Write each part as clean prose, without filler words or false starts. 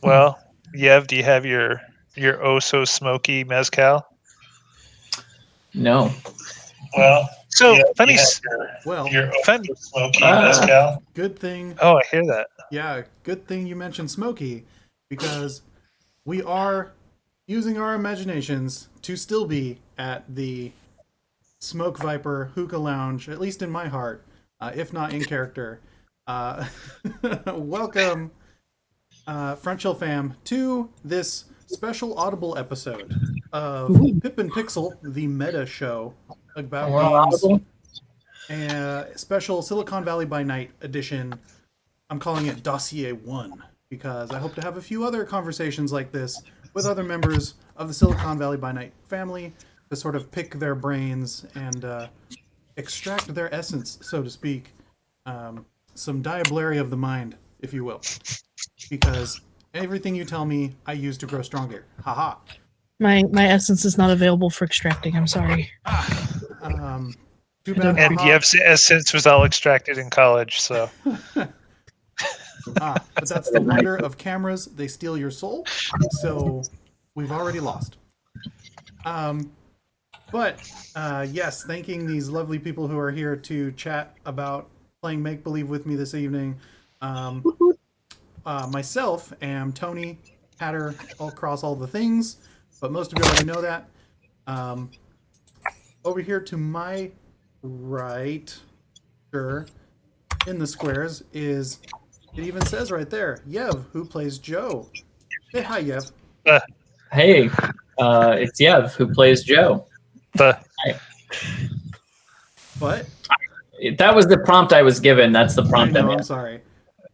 Well, Yev, do you have your oh so smoky mezcal? No. Well, So funny. your Funny. smoky mezcal. Good thing. Oh, I hear that. Yeah, good thing you mentioned smoky, because we are using our imaginations to still be at the Smoke Viper Hookah Lounge, at least in my heart, if not in character. Welcome, Front Chill fam, to this special Audible episode of Pip and Pixel, the meta show about games. Audible? And special Silicon Valley by Night edition. I'm calling it Dossier 1 because I hope to have a few other conversations like this with other members of the Silicon Valley by Night family to sort of pick their brains and extract their essence, so to speak. Some diablerie of the mind, if you will. Because everything you tell me, I use to grow stronger. Haha. My essence is not available for extracting. I'm sorry. Too bad. And Yev's essence was all extracted in college, so. But that's the wonder of cameras. They steal your soul. So we've already lost. Yes, thanking these lovely people who are here to chat about playing make-believe with me this evening. Myself am Tony, Hatter, all across all the things, but most of you already know that. Over here to my right, sure, in the squares is, it even says right there, Yev, who plays Joe. Say hi, Yev. Hey, it's Yev, who plays Joe. Hi. What? That was the prompt I was given. That's the prompt I know, I'm I'm sorry.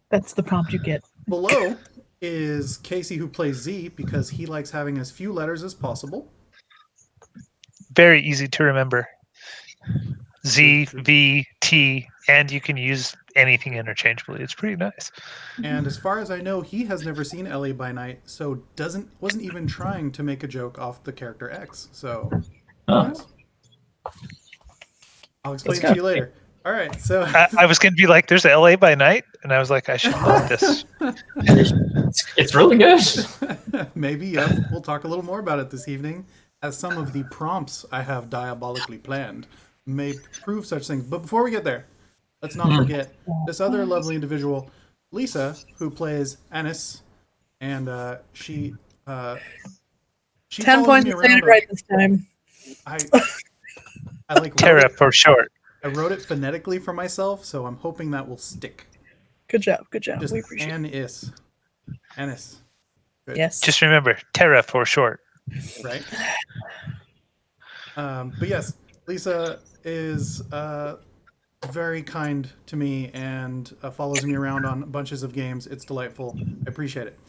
That's the prompt you get. Below is Casey, who plays Z, because he likes having as few letters as possible. Very easy to remember. Z, V, T, and you can use anything interchangeably. It's pretty nice. And as far as I know, he has never seen LA by Night, so wasn't even trying to make a joke off the character X. So nice. I'll explain it to you later. All right, so I was going to be like, "There's LA by Night," and I was like, "I should know this." It's really good. Maybe we'll talk a little more about it this evening, as some of the prompts I have diabolically planned may prove such things. But before we get there, let's not forget this other lovely individual, Lisa, who plays Ahnaf, and she 10 points to say it right this time. I like Tara for short. I wrote it phonetically for myself, so I'm hoping that will stick. Good job. Good job. Just We appreciate it. Ahnaf. Good. Yes. Just remember, Tara for short. Right. But yes, Lisa is very kind to me and follows me around on bunches of games. It's delightful. I appreciate it.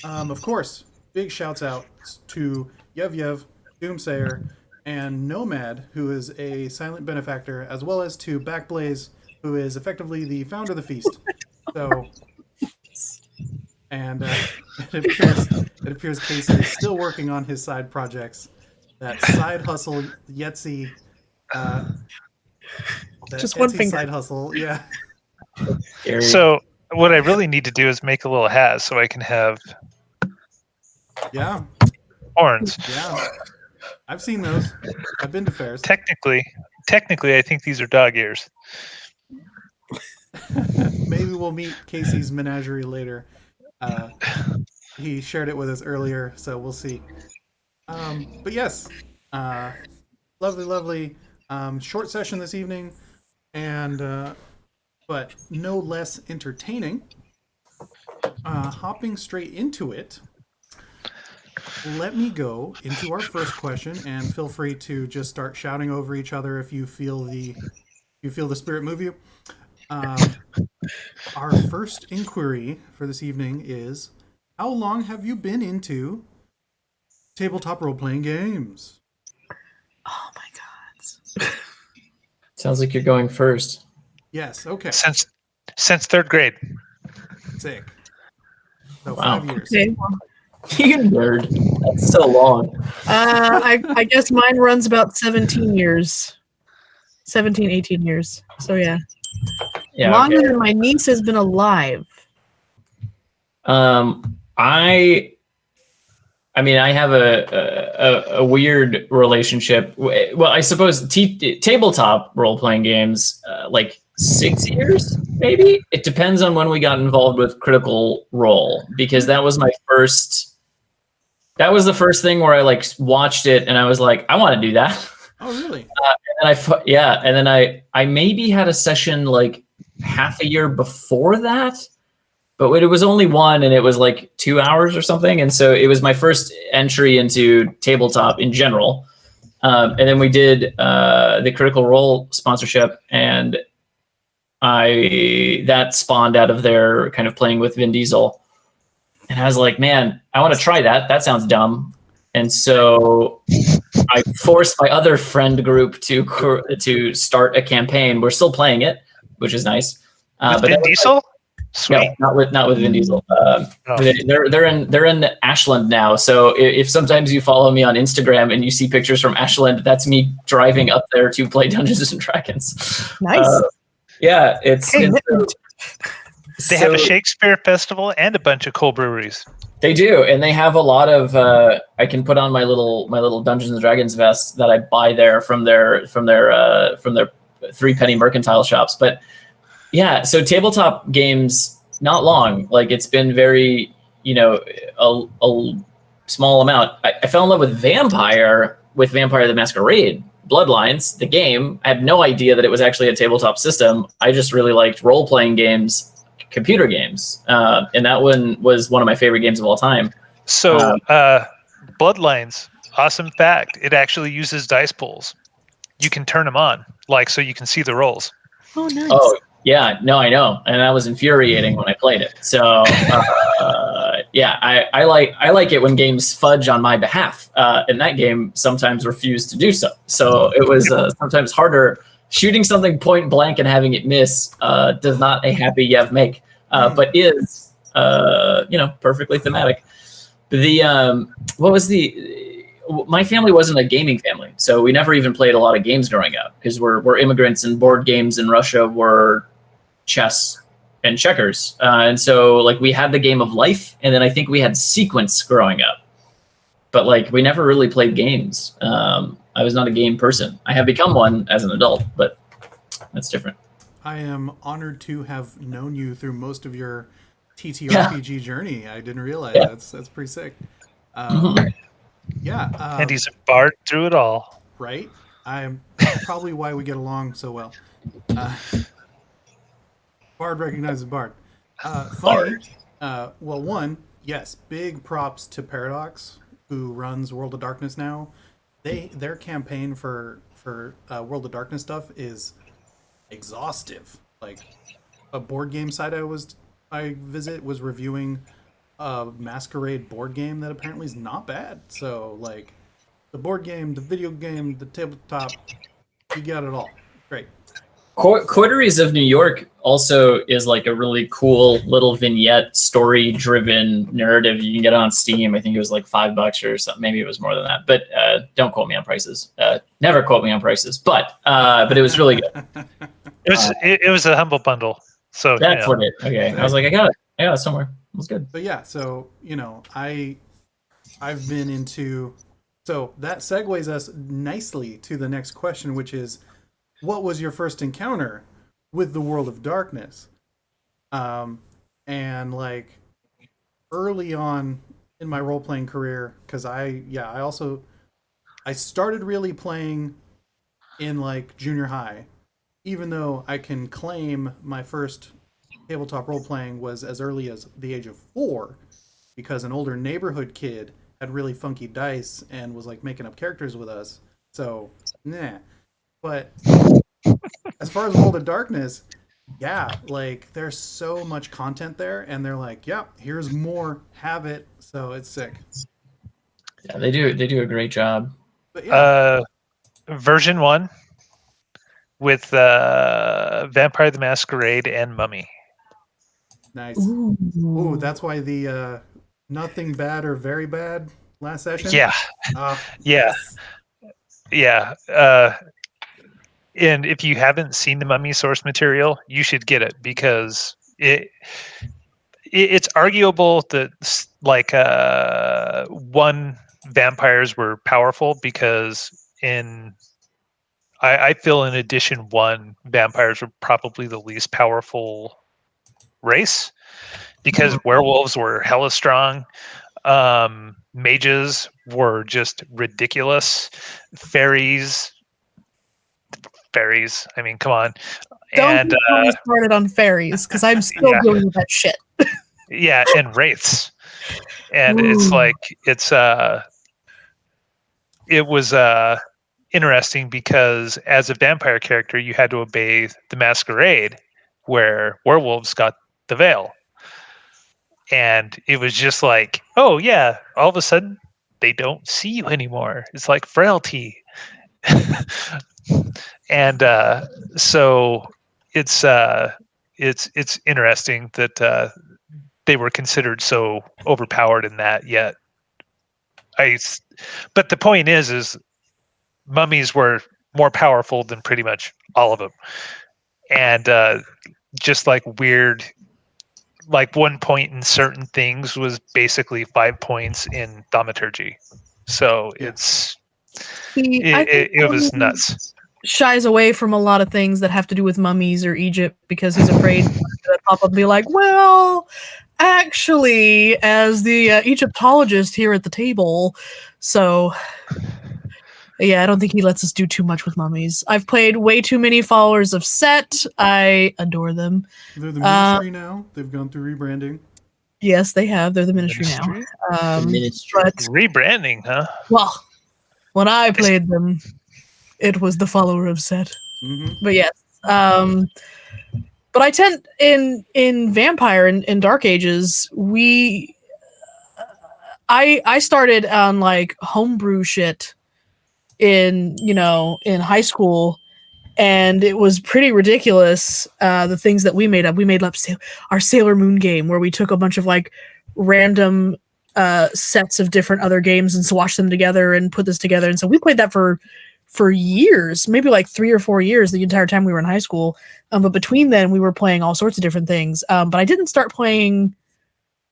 Of course, big shouts out to Yev, Doomsayer, and Nomad, who is a silent benefactor, as well as to Backblaze, who is effectively the founder of the feast. So, and it appears Casey is still working on his side projects. That side hustle, Yetsy. Just one finger. Side hustle, yeah. So what I really need to do is make a little hat so I can have horns. Yeah. I've seen those. I've been to fairs. Technically, I think these are dog ears. Maybe we'll meet Casey's menagerie later. He shared it with us earlier, so we'll see. But yes, lovely. Short session this evening, and but no less entertaining. Hopping straight into it. Let me go into our first question, and feel free to just start shouting over each other if you feel the spirit move you. Our first inquiry for this evening is: how long have you been into tabletop role-playing games? Oh my god. Sounds like you're going first. Yes. Okay. Since third grade. Sick. So Wow. 5 years. Okay, well, You nerd. That's so long. I guess mine runs about 17 years. 17, 18 years. So yeah. Yeah. Longer than my niece has been alive. I mean, I have a weird relationship. Well, I suppose tabletop role playing games, like 6 years, maybe. It depends on when we got involved with Critical Role, because that was my first. That was the first thing where I like watched it and I was like, I want to do that. Oh, really? And then I maybe had a session like half a year before that. But it was only one, and it was like 2 hours or something. And so it was my first entry into tabletop in general. And then we did the Critical Role sponsorship, and that spawned out of their kind of playing with Vin Diesel. And I was like, man, I want to try that. That sounds dumb. And so I forced my other friend group to start a campaign. We're still playing it, which is nice. With Vin Diesel? Sweet. No, not with Vin Diesel. They're in Ashland now. So if sometimes you follow me on Instagram and you see pictures from Ashland, that's me driving up there to play Dungeons and Dragons. Nice. Yeah, They have a Shakespeare festival and a bunch of cold breweries. They do, and they have a lot of. I can put on my little Dungeons and Dragons vest that I buy there from their 3-penny mercantile shops. But yeah, so tabletop games, not long. Like, it's been very, a small amount. I fell in love with Vampire the Masquerade, Bloodlines, the game. I had no idea that it was actually a tabletop system. I just really liked role-playing games, computer games, and that one was one of my favorite games of all time. So, Bloodlines, awesome fact, it actually uses dice pools. You can turn them on, so you can see the rolls. Oh, nice. Oh, yeah, no, I know, and that was infuriating when I played it. So, yeah, I like it when games fudge on my behalf, and that game sometimes refused to do so. So it was sometimes harder. Shooting something point blank and having it miss does not a happy Yev make, but is perfectly thematic. My family wasn't a gaming family, so we never even played a lot of games growing up because we're immigrants, and board games in Russia were chess and checkers, and so we had the game of life, and then I think we had Sequence growing up, but we never really played games. I was not a game person. I have become one as an adult, but that's different. I am honored to have known you through most of your TTRPG journey. I didn't realize. Yeah. That's pretty sick. And he's a bard through it all. Right? I'm probably why we get along so well. Bard recognizes Bard. Funny. Well, one, yes, big props to Paradox, who runs World of Darkness now. Their campaign for World of Darkness stuff is exhaustive. Like, a board game site I visit was reviewing a Masquerade board game that apparently is not bad. So, the board game, the video game, the tabletop, you got it all. Great. Coteries of New York also is a really cool little vignette, story-driven narrative. You can get it on Steam. I think it was $5 or something. Maybe it was more than that. But don't quote me on prices. Never quote me on prices. But it was really good. It was a humble bundle. So that's what it. Okay, I was like, I got it somewhere. It was good. But yeah, so I've been into. So that segues us nicely to the next question, which is, what was your first encounter with the World of Darkness? And early on in my role-playing career, because I started really playing in junior high, even though I can claim my first tabletop role-playing was as early as the age of 4, because an older neighborhood kid had really funky dice and was making up characters with us. So, nah. But as far as World of Darkness, yeah, there's so much content there, and they're here's more, have it. So it's sick. Yeah, they do a great job. But yeah. Version 1 with Vampire the Masquerade and Mummy. Nice. Ooh, that's why the nothing bad or very bad last session. Yeah. Yeah. Yeah. And if you haven't seen the Mummy source material, you should get it, because it's arguable that like one vampires were powerful because I feel in edition 1 vampires were probably the least powerful race because werewolves were hella strong. Mages were just ridiculous. Fairies. I mean, come on. Don't And get me started on fairies because I'm still Yeah. dealing with that shit. yeah, and wraiths. And Ooh. it's like it was interesting because as a vampire character, you had to obey the Masquerade, where werewolves got the veil. And it was just like, oh yeah, all of a sudden they don't see you anymore. It's like frailty. And so it's interesting that they were considered so overpowered in that. Yet but the point is mummies were more powerful than pretty much all of them, and just like weird. Like 1 point in certain things was basically 5 points in thaumaturgy. So Yeah. it was nuts. Shies away from a lot of things that have to do with mummies or Egypt because he's afraid to pop up and be like, well, actually, as the Egyptologist here at the table. So, yeah, I don't think he lets us do too much with mummies. I've played way too many followers of Set. I adore them. They're the ministry now. They've gone through rebranding. Yes, they have. They're the ministry now. But, Rebranding, huh? well, when I played them, it was the follower of Set. Mm-hmm. But yes. But I tend in Vampire in Dark Ages, I started on like homebrew shit in high school, and it was pretty ridiculous. The things that we made up our Sailor Moon game, where we took a bunch of like random sets of different other games and swashed them together and put this together. And so we played that for years, maybe like 3 or 4 years, the entire time we were in high school. But between then, we were playing all sorts of different things. But I didn't start playing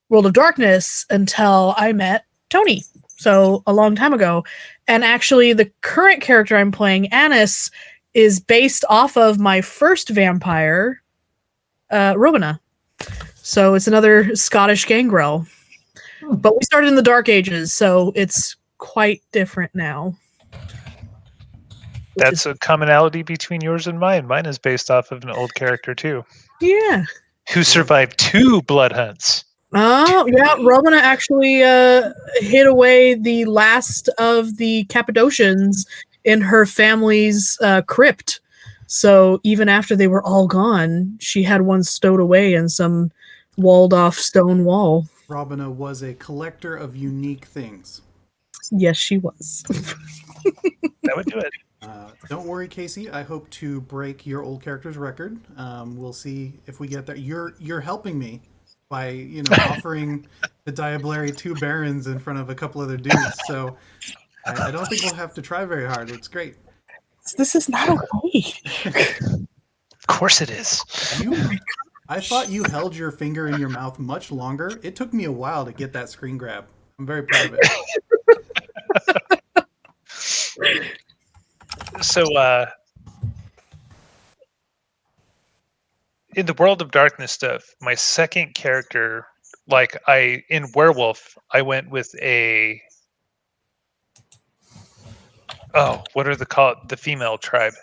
World of Darkness until I met Tony, so a long time ago. And actually, the current character I'm playing, Ahnaf, is based off of my first vampire, Robina. So it's another Scottish gangrel. But we started in the Dark Ages, so it's quite different now. That's a commonality between yours and mine. Mine is based off of an old character too. Yeah. Who survived 2 blood hunts. Oh, yeah. Robina actually hid away the last of the Cappadocians in her family's crypt. So even after they were all gone, she had one stowed away in some walled-off stone wall. Robina was a collector of unique things. Yes, she was. That would do it. Don't worry, Casey. I hope to break your old character's record. We'll see if we get there. You're helping me by offering the Diablary 2 barons in front of a couple other dudes. So I don't think we'll have to try very hard. It's great. This is not okay. Of course it is. I thought you held your finger in your mouth much longer. It took me a while to get that screen grab. I'm very proud of it. So, in the World of Darkness stuff, my second character, like in Werewolf, I went with what are the female tribe?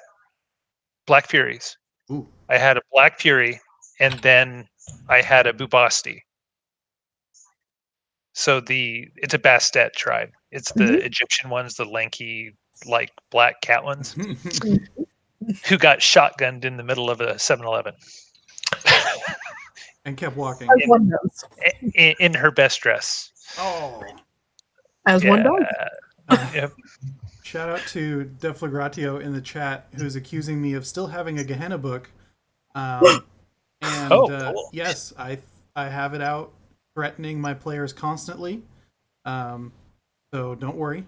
Black Furies. Ooh. I had a Black Fury, and then I had a Bubasti. So it's a Bastet tribe. It's the Egyptian ones, the lanky, like black cat ones, who got shotgunned in the middle of a 7-Eleven. And kept walking. As one does. In her best dress. Oh. As one does. Yep. Shout out to Deflagratio in the chat, who's accusing me of still having a Gehenna book. Cool. Yes, I have it out, threatening my players constantly. So don't worry.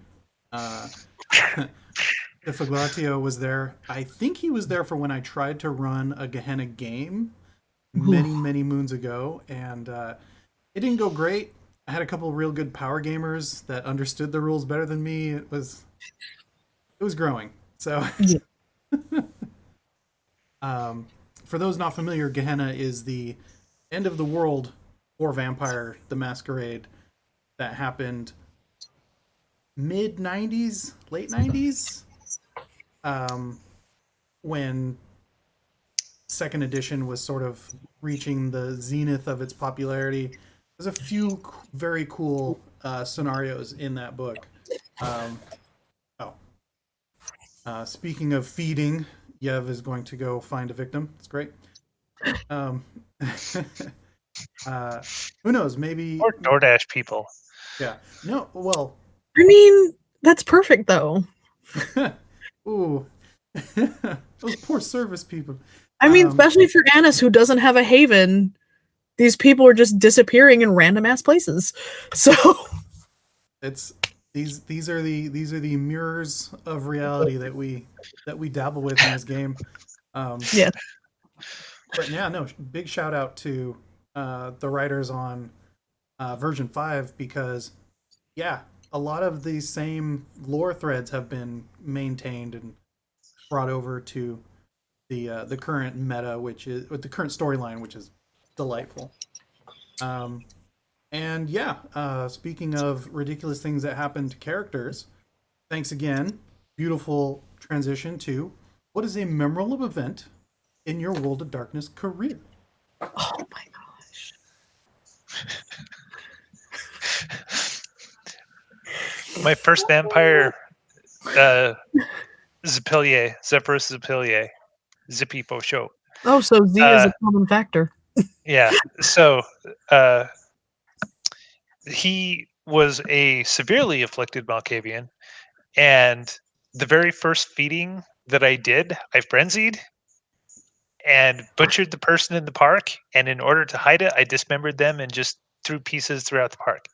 Deflagratio was there. I think he was there for when I tried to run a Gehenna game many moons ago, and it didn't go great. I had a couple of real good power gamers that understood the rules better than me. It was growing. So, for those not familiar, Gehenna is the end of the world for Vampire the Masquerade that happened mid 90s, late 90s, when second edition was sort of reaching the zenith of its popularity. There's a few very cool scenarios in that book. Speaking of feeding, Yev is going to go find a victim. It's great. Who knows? Maybe Or DoorDash people. Yeah. No. Well. I mean, that's perfect though. Ooh. Those poor service people. I mean, especially for Ahnaf, who doesn't have a haven. These people are just disappearing in random ass places. So it's these are the mirrors of reality that we dabble with in this game. yeah. But yeah, no, big shout out to the writers on version 5, because yeah, a lot of these same lore threads have been maintained and brought over to the current meta, which is with the current storyline, which is delightful. And yeah, speaking of ridiculous things that happen to characters, thanks again. Beautiful transition to what is a memorable event in your World of Darkness career? Oh my gosh. My first vampire, Zephyrus Zepilier, Zippy Po show. Oh, so Z is a common factor. Yeah. So he was a severely afflicted Malkavian, and the very first feeding that I did, I frenzied and butchered the person in the park, and in order to hide it, I dismembered them and just threw pieces throughout the park.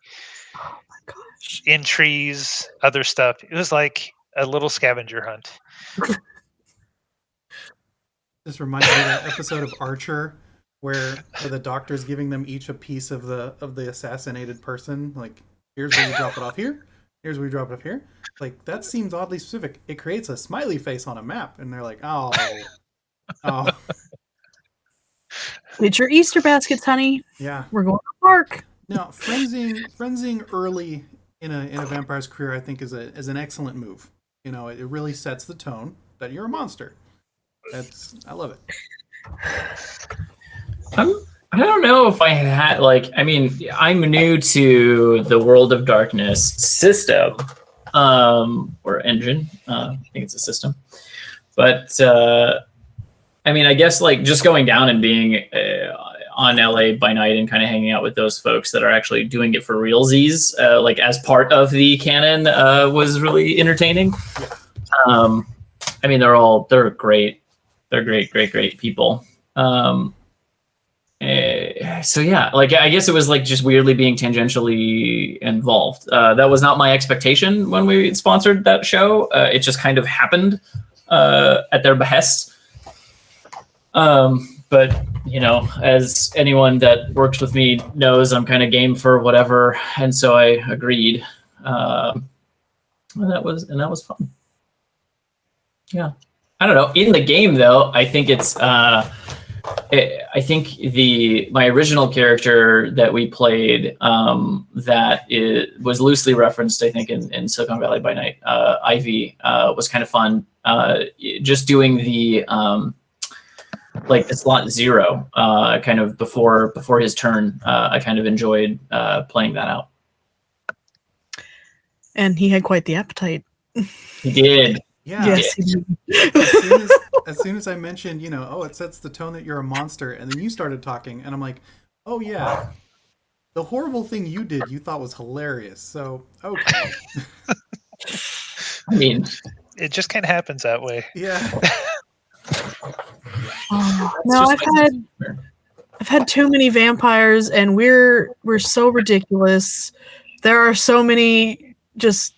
Oh my gosh. In trees, other stuff. It was like a little scavenger hunt. This reminds me of that episode of Archer where the doctor's giving them each a piece of the assassinated person. Like, here's where you drop it off here. Here's where you drop it off here. Like, that seems oddly specific. It creates a smiley face on a map, and they're like, oh. Get your Easter baskets, honey. Yeah. We're going to the park. Now, frenzying early in a vampire's career, I think, is an excellent move. You know, it really sets the tone that you're a monster. I love it. I don't know if I had, I mean, I'm new to the World of Darkness system, or engine. I think it's a system. But, I mean, I guess, just going down and being on LA by night and kind of hanging out with those folks that are actually doing it for realsies, as part of the canon, was really entertaining. I mean, they're great. They're great people. So yeah, I guess it was just weirdly being tangentially involved. That was not my expectation when we sponsored that show. It just kind of happened at their behest. But as anyone that works with me knows, I'm kind of game for whatever, and so I agreed. And that was fun. Yeah. I don't know. In the game, though, I think it's. I think my original character that we played, was loosely referenced, I think, in Silicon Valley by Night. Ivy was kind of fun. Just doing the the slot 0, kind of before his turn. I kind of enjoyed playing that out. And he had quite the appetite. He did. Yeah. Yes. As soon as I mentioned, it sets the tone that you're a monster, and then you started talking, and I'm like, oh yeah, the horrible thing you did, you thought was hilarious. So okay. I mean, it just kind of happens that way. Yeah. No, I've had too many vampires, and we're so ridiculous. There are so many just.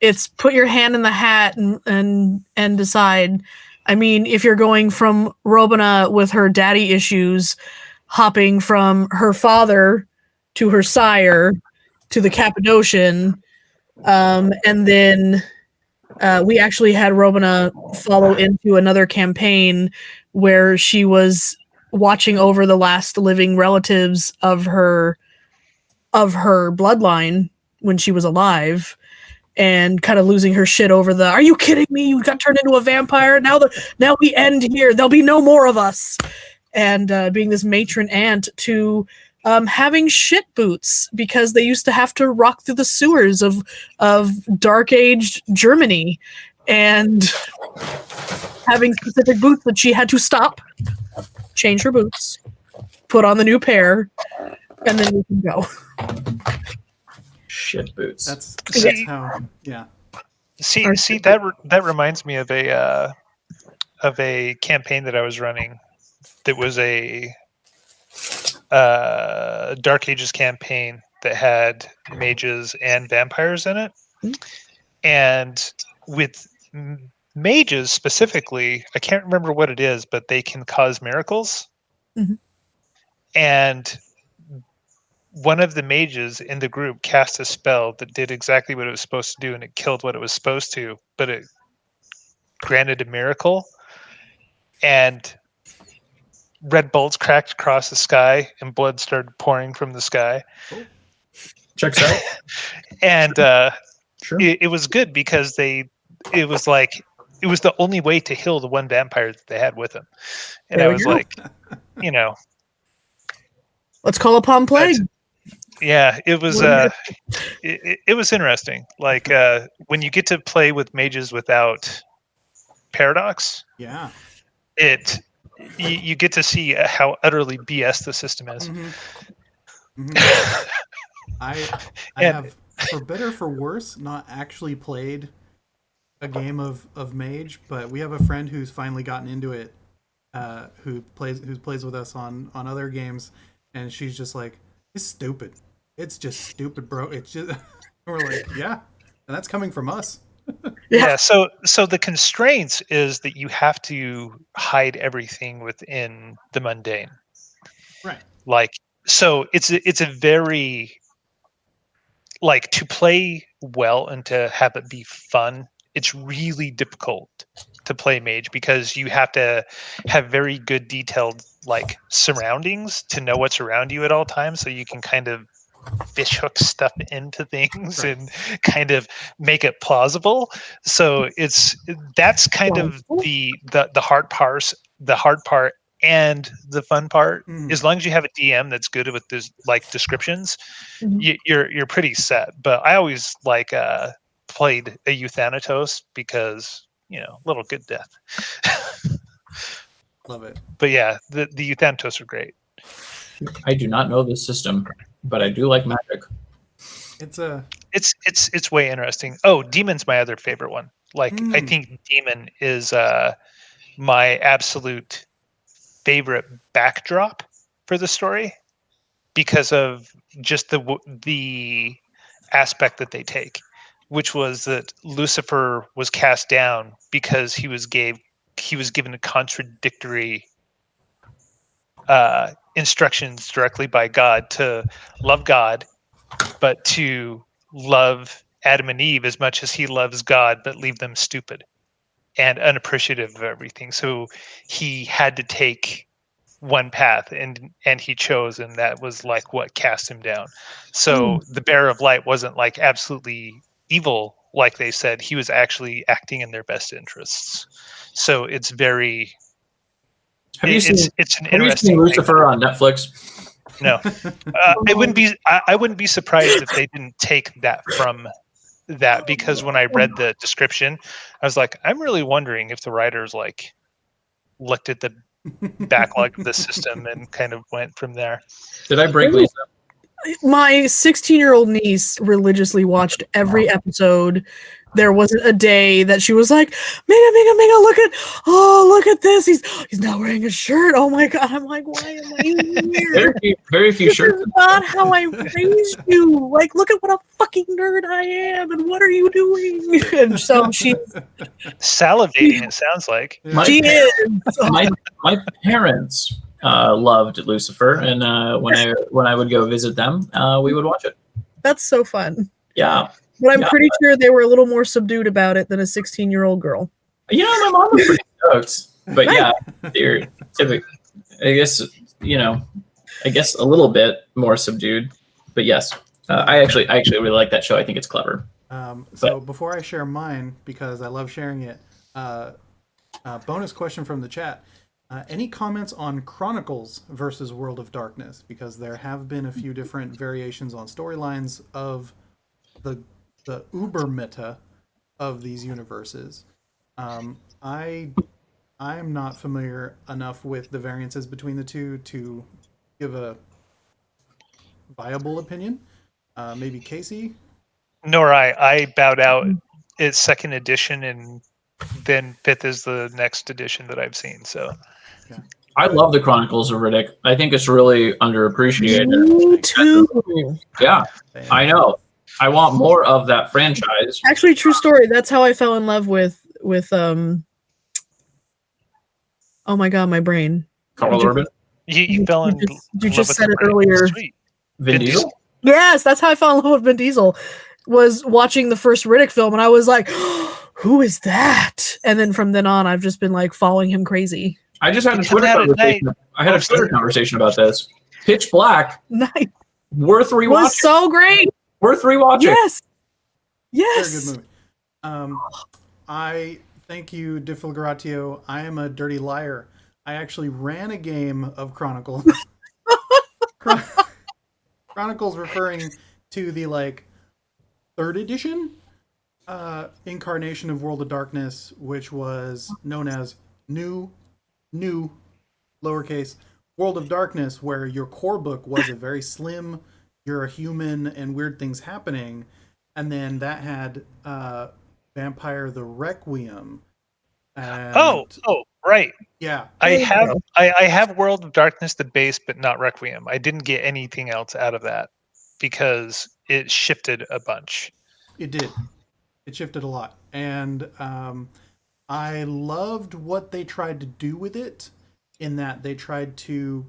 It's put your hand in the hat and decide. I mean, if you're going from Robina with her daddy issues, hopping from her father to her sire, to the Cappadocian, and then we actually had Robina follow into another campaign where she was watching over the last living relatives of her bloodline when she was alive, and kind of losing her shit over the, are you kidding me? You got turned into a vampire. Now we end here. There'll be no more of us. And being this matron aunt to having shit boots because they used to have to rock through the sewers of dark aged Germany, and having specific boots that she had to stop, change her boots, put on the new pair, and then we can go. Shit boots. That's how. Yeah. See that reminds me of a campaign that I was running. That was a Dark Ages campaign that had mages and vampires in it, and with mages specifically, I can't remember what it is, but they can cause miracles. Mhm. And one of the mages in the group cast a spell that did exactly what it was supposed to do, and it killed what it was supposed to, but it granted a miracle. And red bolts cracked across the sky, and blood started pouring from the sky. Checks out. And Sure. it was good because it was the only way to heal the one vampire that they had with them. And There I we was go. like, Let's call upon plague. yeah, it was it was interesting. Like when you get to play with mages without paradox, Yeah. you get to see how utterly BS the system is. Mm-hmm. Mm-hmm. I have, for better or for worse, not actually played a game of Mage, but we have a friend who's finally gotten into it, who plays with us on other games, and she's just like, it's stupid. It's just stupid, bro. It's just we're like, yeah, and that's coming from us. Yeah, so the constraints is that you have to hide everything within the mundane. Right. Like, so it's a very, like, to play well and to have it be fun, it's really difficult to play mage because you have to have very good detailed like surroundings to know what's around you at all times, so you can kind of fishhook stuff into things Right. and kind of make it plausible. So that's kind of the hard part and the fun part. As long as you have a DM that's good with this, like, descriptions, you're pretty set. But I always played a Euthanatos because, little good death. Love it. But yeah, the Euthanatos are great. I do not know this system, but I do like magic. It's way interesting. Oh, Demon's my other favorite one. Like, I think Demon is my absolute favorite backdrop for the story because of just the aspect that they take, which was that Lucifer was cast down because he was given a contradictory instructions directly by God to love God, but to love Adam and Eve as much as he loves God, but leave them stupid and unappreciative of everything. So he had to take one path, and he chose, and that was like what cast him down. So the Bearer of Light wasn't like absolutely evil like they said. He was actually acting in their best interests. So it's very it's an interesting Lucifer on Netflix? No, I wouldn't be surprised if they didn't take that from that, because when I read the description, I was like, I'm really wondering if the writers looked at the backlog of the system and kind of went from there. Did I break Lisa? My 16-year-old niece religiously watched every episode. There wasn't a day that she was like, Mega, look at this. He's not wearing a shirt. Oh my God. I'm like, why am I even here? Very few This shirts. is not how I raised you. Like, look at what a fucking nerd I am, and what are you doing? And so she's salivating, it sounds like. My parents loved Lucifer, and when I would go visit them, we would watch it. That's so fun. Yeah, But I'm Yeah. pretty sure they were a little more subdued about it than a 16-year-old girl. you know, my mom was pretty stoked, but yeah, they're typically, I guess a little bit more subdued, but yes, I actually really like that show. I think it's clever. So before I share mine, because I love sharing it, bonus question from the chat. Any comments on Chronicles versus World of Darkness? Because there have been a few different variations on storylines of the uber meta of these universes. I'm not familiar enough with the variances between the two to give a viable opinion. Maybe Casey? Nor I bowed out. It's second edition, and then fifth is the next edition that I've seen. So I love the Chronicles of Riddick. I think it's really underappreciated. Me too. Yeah, I know. I want more of that franchise. Actually, true story. That's how I fell in love with oh my god, my brain. Carl Urban. you fell in. You love just with said the it brand. earlier. Sweet. Vin Diesel. Yes, that's how I fell in love with Vin Diesel. Was watching the first Riddick film, and I was like, "Who is that?" And then from then on, I've just been like following him crazy. I just had a He Twitter comes out at conversation. I had a Twitter conversation about this. Pitch Black, Nice. worth rewatching. Was so great. Worth rewatching. Yes. Very Yes. good movie. I thank you, Diffilgratio. I am a dirty liar. I actually ran a game of Chronicles. Chronicles referring to the third edition incarnation of World of Darkness, which was known as new lowercase World of Darkness, where your core book was a very slim, you're a human and weird things happening, and then that had Vampire the Requiem. And, Oh, right. yeah. I have World of Darkness, the base, but not Requiem. I didn't get anything else out of that because it shifted a bunch. It did. It shifted a lot. And I loved what they tried to do with it, in that they tried to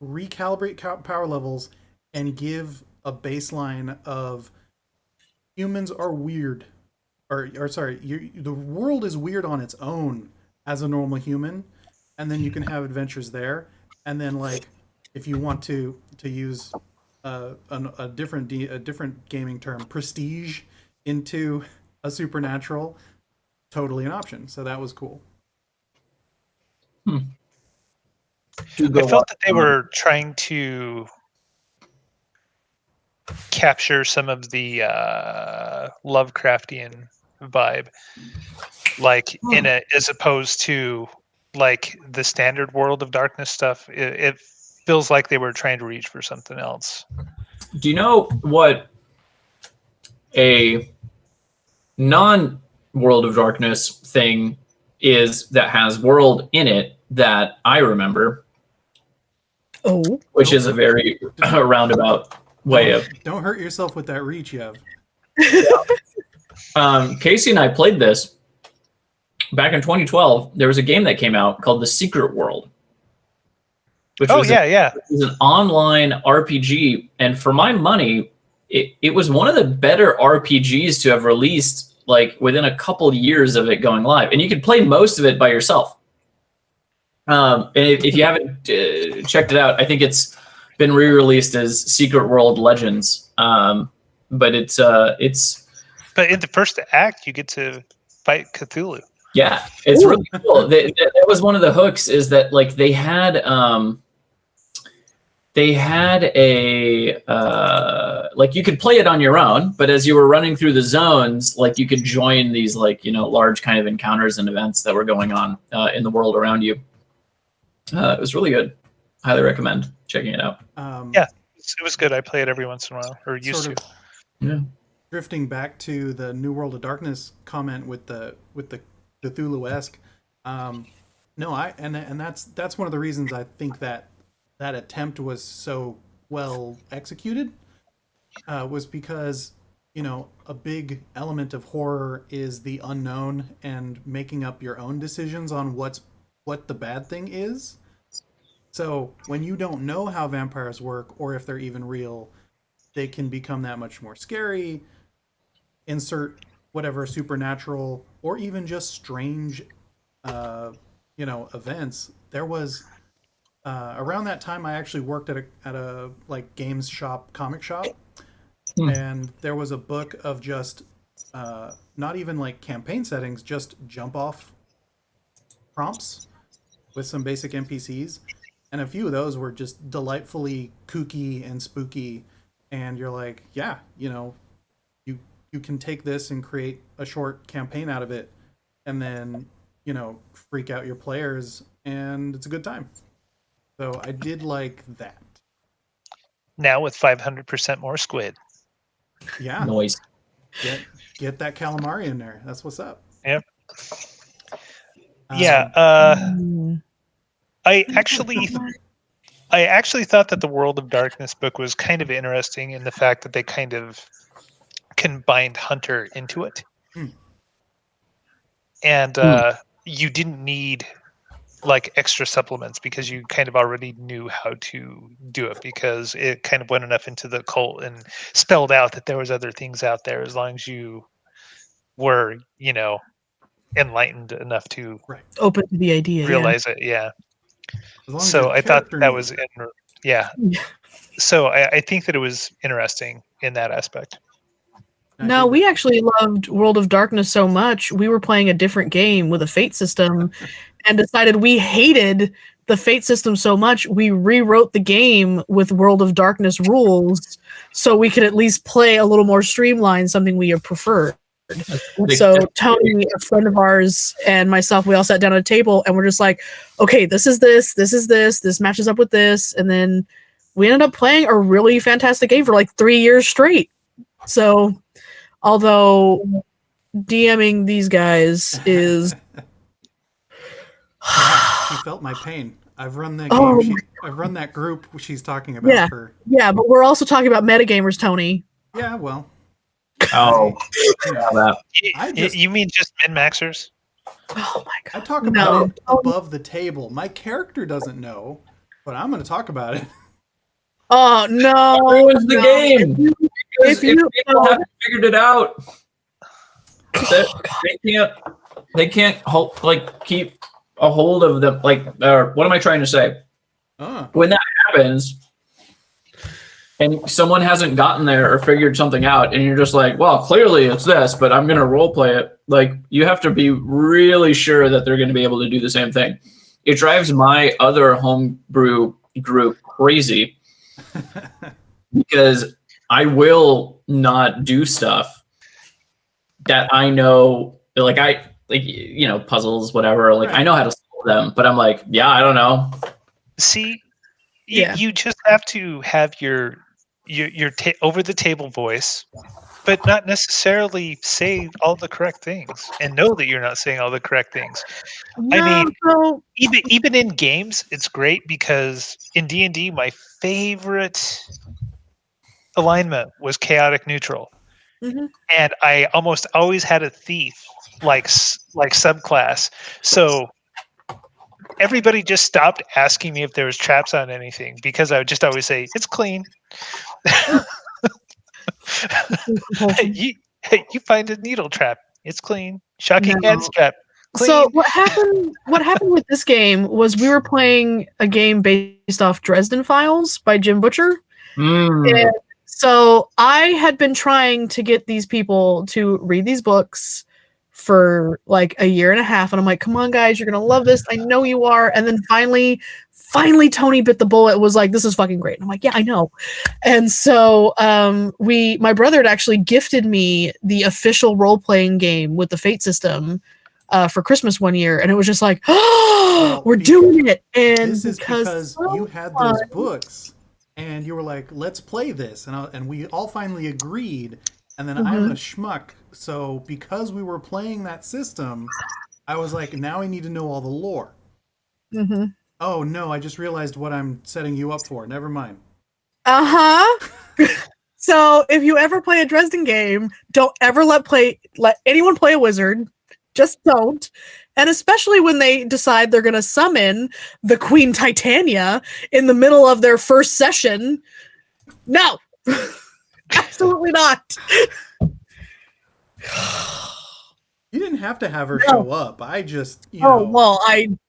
recalibrate power levels and give a baseline of humans are weird. Or sorry, the world is weird on its own as a normal human, and then you can have adventures there. And then, if you want to use a different gaming term, prestige into a supernatural, totally an option. So that was cool. I felt that they were trying to capture some of the Lovecraftian vibe, as opposed to the standard World of Darkness stuff. It feels like they were trying to reach for something else. Do you know what a non-World of Darkness thing is that has world in it that I remember? Oh. Which is a very roundabout way of... Don't hurt yourself with that reach, Yev. Casey and I played this back in 2012. There was a game that came out called The Secret World. Which was an online RPG, and for my money, it was one of the better RPGs to have released within a couple of years of it going live, and you could play most of it by yourself. And if you haven't checked it out, I think it's been re-released as Secret World Legends. But it's But in the first act, you get to fight Cthulhu. Yeah, it's really cool. That was one of the hooks, is that they had a you could play it on your own, but as you were running through the zones, you could join these large kind of encounters and events that were going on in the world around you. It was really good. Highly recommend checking it out. It was good. I play it every once in a while, or used to. Yeah. Drifting back to the New World of Darkness comment with the Cthulhu-esque. And that's one of the reasons I think that attempt was so well executed, was because a big element of horror is the unknown and making up your own decisions on what the bad thing is. So when you don't know how vampires work or if they're even real, they can become that much more scary. Insert whatever supernatural or even just strange, events. There was around that time I actually worked at a like games shop, comic shop, and there was a book of just not even like campaign settings, just jump off prompts with some basic NPCs. And a few of those were just delightfully kooky and spooky. And you're like, yeah, you can take this and create a short campaign out of it and then, freak out your players, and it's a good time. So I did like that. Now with 500% more squid. Yeah. Noise. Get that calamari in there. That's what's up. Yep. Um, Yeah. I actually thought that the World of Darkness book was kind of interesting in the fact that they kind of combined Hunter into it. And you didn't need like extra supplements because you kind of already knew how to do it, because it kind of went enough into the cult and spelled out that there was other things out there as long as you were, enlightened enough to Open to the idea. realize it. Yeah. as long as So your I thought character that knew. was yeah. So I think that it was interesting in that aspect. I No, dig we that. actually loved World of Darkness so much. We were playing a different game with a fate system and decided we hated the fate system so much, we rewrote the game with World of Darkness rules so we could at least play a little more streamlined, something we preferred. So Tony, a friend of ours, and myself, we all sat down at a table and we're just like, okay, this is this matches up with this. And then we ended up playing a really fantastic game for like 3 years straight. So although DMing these guys is She felt my pain. I've run that Oh game. I've run that group she's talking about Yeah. for. yeah, but we're also talking about metagamers, Tony. Yeah, well. Oh, Yeah. You mean just min-maxers? Oh my I god. talk No. about it above the table. My character doesn't know, but I'm going to talk about it. Oh no. ruins the no. game. Because If if you- people haven't figured it out, they can't keep a hold of them. What am I trying to say? When that happens, and someone hasn't gotten there or figured something out, and you're just like, well, clearly it's this, but I'm going to role play it. Like, you have to be really sure that they're going to be able to do the same thing. It drives my other homebrew group crazy because I will not do stuff that I know, puzzles, whatever. I know how to solve them, but I'm like, yeah, I don't know. See, Yeah. you just have to have your over the table voice, but not necessarily say all the correct things and know that you're not saying all the correct things. I mean, so even in games, it's great because in D&D, my favorite alignment was chaotic neutral. Mhm. And I almost always had a thief like subclass. So everybody just stopped asking me if there was traps on anything because I would just always say it's clean. you find a needle trap, it's clean. Shocking No. head strap, clean. So what happened with this game was we were playing a game based off Dresden Files by Jim Butcher. And so I had been trying to get these people to read these books for like a year and a half, and I'm like, come on guys, you're gonna love this, I know you are. And then finally Tony bit the bullet, was like, this is fucking great. And I'm like, yeah, I know. And so my brother had actually gifted me the official role-playing game with the fate system for Christmas one year, and it was just like, oh, we're doing it. And This is because you had those books and you were like, let's play this, and we all finally agreed. And then I'm a schmuck, so because we were playing that system, I was like, now I need to know all the lore. Mm-hmm. Oh no, I just realized what I'm setting you up for. Never mind. So if you ever play a Dresden game, don't ever let anyone play a wizard. Just don't. And especially when they decide they're going to summon the Queen Titania in the middle of their first session. No. Absolutely not. You didn't have to have her show up. I just, well,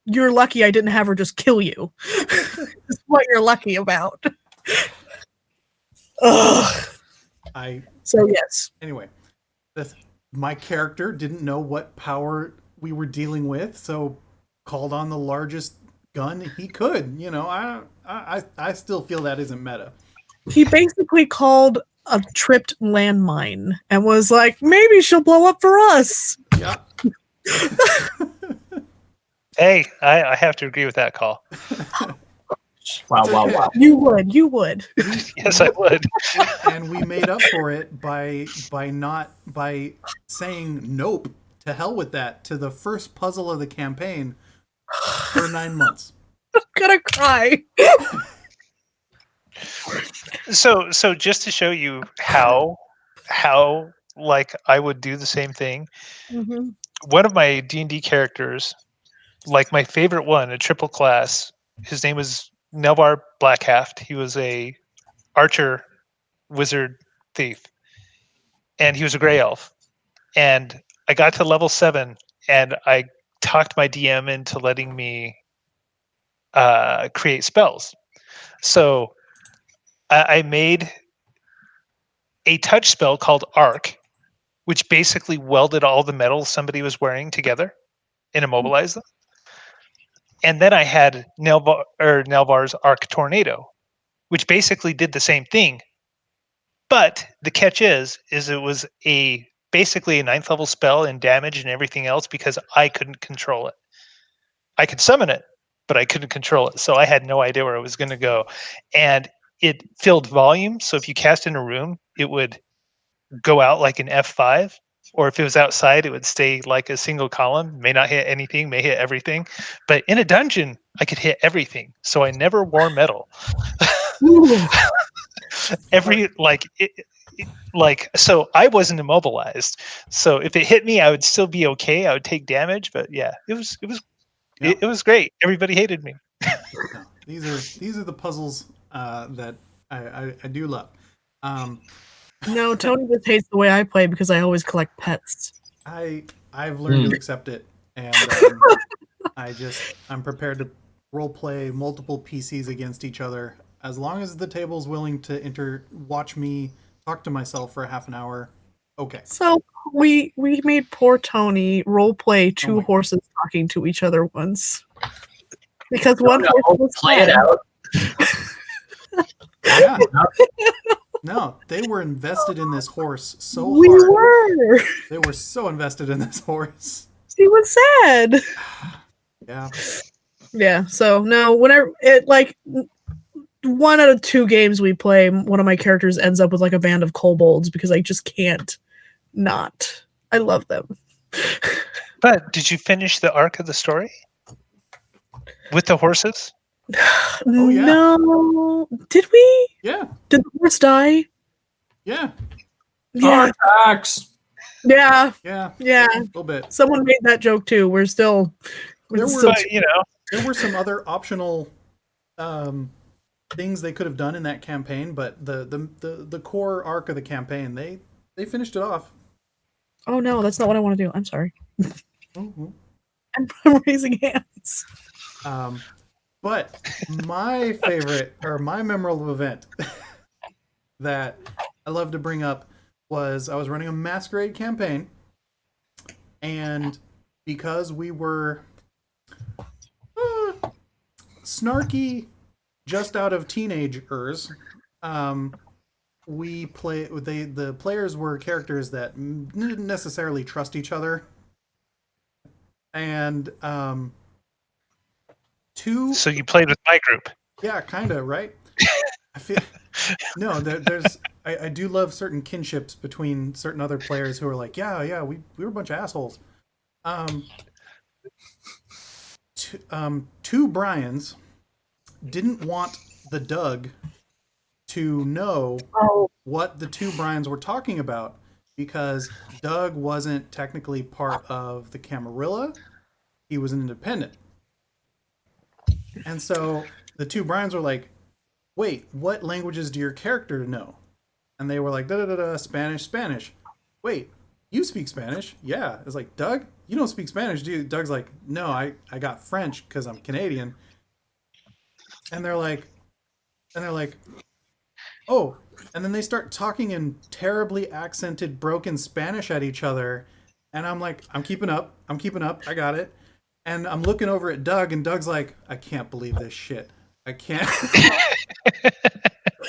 you're lucky I didn't have her just kill you. That's what you're lucky about. Ugh. So yes. Anyway, my character didn't know what power we were dealing with, so called on the largest gun he could. I still feel that isn't meta. He basically called a tripped landmine and was like, maybe she'll blow up for us. Yeah. Hey, I have to agree with that call. Wow. You would. Yes, I would. And we made up for it by saying nope, to hell with that, to the first puzzle of the campaign for 9 months. I'm gonna cry. So just to show you how like I would do the same thing. Mm-hmm. One of my D&D characters, like my favorite one, a triple class, his name was Nelvar Blackhaft. He was a archer, wizard, thief, and he was a gray elf. And I got to level 7, and I talked my DM into letting me create spells. So I made a touch spell called Arc, which basically welded all the metal somebody was wearing together and immobilized them. And then I had Nelvar's Arc Tornado, which basically did the same thing. But the catch is it was basically a 9th level spell and damage and everything else because I couldn't control it. I could summon it, but I couldn't control it. So I had no idea where it was going to go. And it filled volume. So if you cast in a room, it would go out like an F5. Or if it was outside, it would stay like a single column. May not hit anything, may hit everything. But in a dungeon, I could hit everything. So I never wore metal. So I wasn't immobilized. So if it hit me, I would still be okay. I would take damage. But yeah, it was great. Everybody hated me. These are the puzzles that I do love. No, Tony just hates the way I play because I always collect pets. I've learned to accept it, and I'm prepared to role play multiple PCs against each other as long as the table's willing to watch me talk to myself for a half an hour. Okay. So we made poor Tony role play two horses talking to each other once because one horse was play it out. Yeah. No, they were invested in this horse so hard. We were. They were so invested in this horse. He was sad. Yeah. Yeah. So no, whenever it 1 out of 2 games we play, one of my characters ends up with like a band of kobolds because I just can't not. I love them. But did you finish the arc of the story with the horses? Oh, yeah. No. Did we? Yeah. Did the horse die? Yeah. Yeah. Tax. Yeah. Yeah. Yeah. A little bit. Someone made that joke too. There were some other optional things they could have done in that campaign, but the core arc of the campaign, they finished it off. Oh no, that's not what I want to do. I'm sorry. Mm-hmm. I'm raising hands. But my favorite or my memorable event that I love to bring up was I was running a Masquerade campaign, and because we were snarky, just out of teenagers, the players were characters that didn't necessarily trust each other, and So you played with my group. Yeah, kind of, right? I feel I do love certain kinships between certain other players who are like, yeah, we were a bunch of assholes. Two Brians didn't want the Doug to know what the two Brians were talking about, because Doug wasn't technically part of the Camarilla. He was an independent. And so the two Brians were like, wait, what languages do your character know? And they were like, da-da-da-da, Spanish, Spanish. Wait, you speak Spanish? Yeah. It's like, Doug, you don't speak Spanish, do you? Doug's like, no, I got French because I'm Canadian. And they're like, oh. And then they start talking in terribly accented, broken Spanish at each other. And I'm like, I'm keeping up. I got it. And I'm looking over at Doug, and Doug's like, I can't believe this shit. I can't.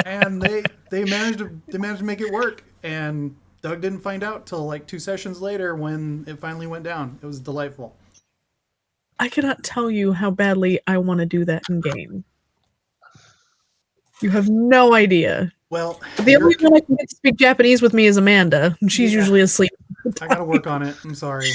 And they managed to make it work. And Doug didn't find out till like 2 sessions later when it finally went down. It was delightful. I cannot tell you how badly I want to do that in game. You have no idea. Well, the only one I can get to speak Japanese with me is Amanda. She's usually asleep. I gotta work on it. I'm sorry.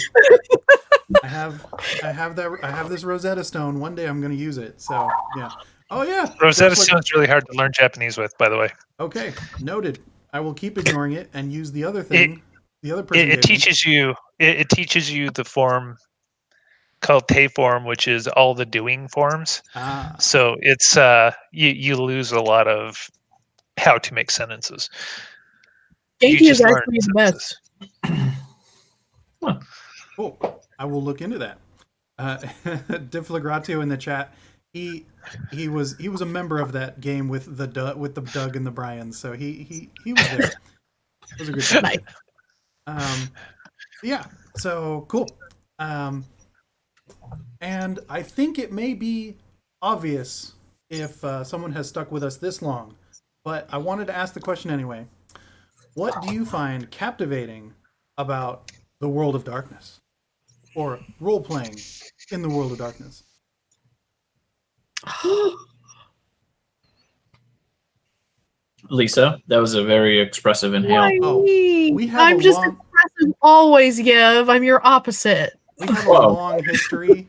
I have this Rosetta Stone. One day I'm gonna use it. So yeah. Oh yeah. Rosetta Stone's really hard to learn Japanese with, by the way. Okay, noted. I will keep ignoring it and use the other thing. The other person. It teaches you. It teaches you the form called Te form, which is all the doing forms. So it's you lose a lot of how to make sentences. Genki is actually the best. Cool. I will look into that. Deflagratio in the chat. He was a member of that game with the Doug and the Brians, so he was there. It was a good time. Nice. Yeah. So cool. And I think it may be obvious if someone has stuck with us this long, but I wanted to ask the question anyway. What do you find captivating about the World of Darkness, or role-playing in the World of Darkness? Lisa, that was a very expressive inhale. Oh, I'm just expressive always, Yev. I'm your opposite. We have a long history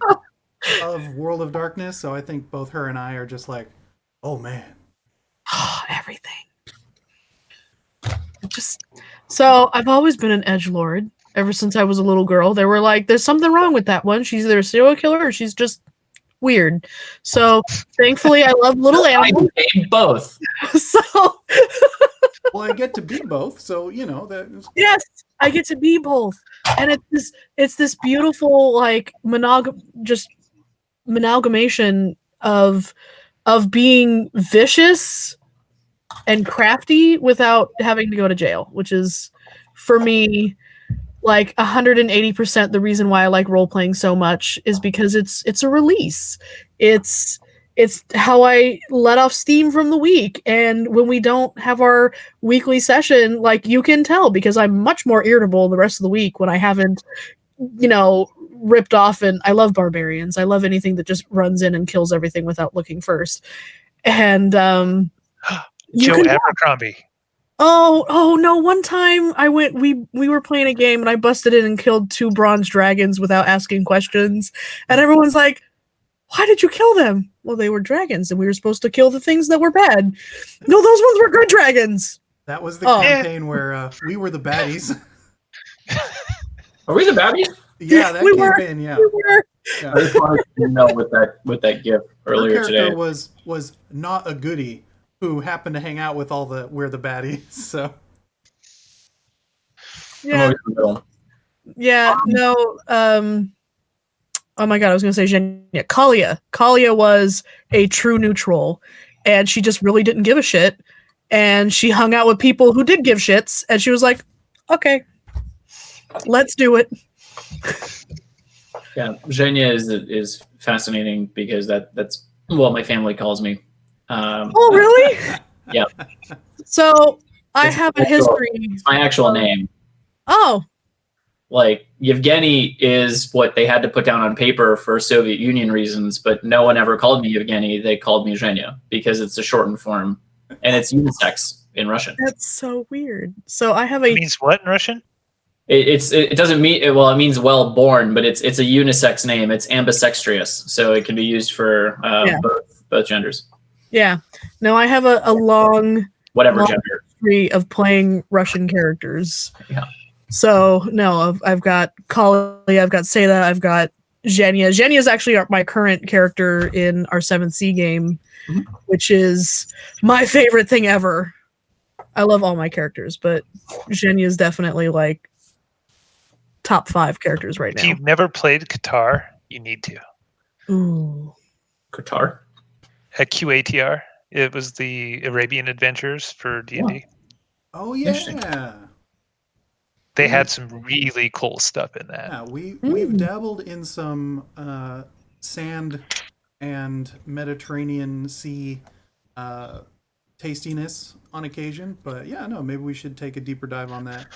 of World of Darkness, so I think both her and I are just like, oh man. Everything. So I've always been an edgelord ever since I was a little girl. They were like, there's something wrong with that one. She's either a serial killer or she's just weird. So thankfully I love little animals. I became both. Well, I get to be both, so you know that. Yes, I get to be both, and it's this beautiful like amalgamation of being vicious and crafty without having to go to jail, which is for me like 180% the reason why I like role playing so much, is because it's a release. It's how I let off steam from the week. And when we don't have our weekly session, like you can tell because I'm much more irritable the rest of the week when I haven't, ripped off. And I love barbarians. I love anything that just runs in and kills everything without looking first. And Joe Abercrombie. Oh no, one time we were playing a game and I busted in and killed 2 bronze dragons without asking questions. And everyone's like, why did you kill them? Well, they were dragons and we were supposed to kill the things that were bad. No, those ones were good dragons. That was the campaign where we were the baddies. Are we the baddies? Yeah, that campaign, yeah. We were. Yeah. I just wanted to know with that gift earlier today. Her character was not a goodie who happened to hang out with we're the baddies, so. Yeah. Yeah, no, oh my god, I was going to say Zhenya. Kalia was a true neutral, and she just really didn't give a shit, and she hung out with people who did give shits, and she was like, okay, let's do it. Yeah, Zhenya is fascinating because that's what my family calls me. Oh, really? Yeah. So I have a history. It's my actual name. Oh. Like, Yevgeny is what they had to put down on paper for Soviet Union reasons, but no one ever called me Yevgeny. They called me Zhenya because it's a shortened form, and it's unisex in Russian. That's so weird. So I have a... It means what in Russian? It doesn't mean, well, it means well born, but it's a unisex name. It's ambisextrous, so it can be used for both genders. Yeah. No, I have a long gender history of playing Russian characters. Yeah. So no, I've got Kali, I've got Seda, I've got Zhenya. Zhenya is actually my current character in our 7th game, which is my favorite thing ever. I love all my characters, but Zhenya is definitely like top 5 characters right now. If you've never played Qatar, you need to. Ooh. Qatar? QATR. It was the Arabian Adventures for D&D. Oh yeah. They had some really cool stuff in that. Yeah, we've dabbled in some sand and Mediterranean Sea tastiness on occasion, but yeah, no, maybe we should take a deeper dive on that.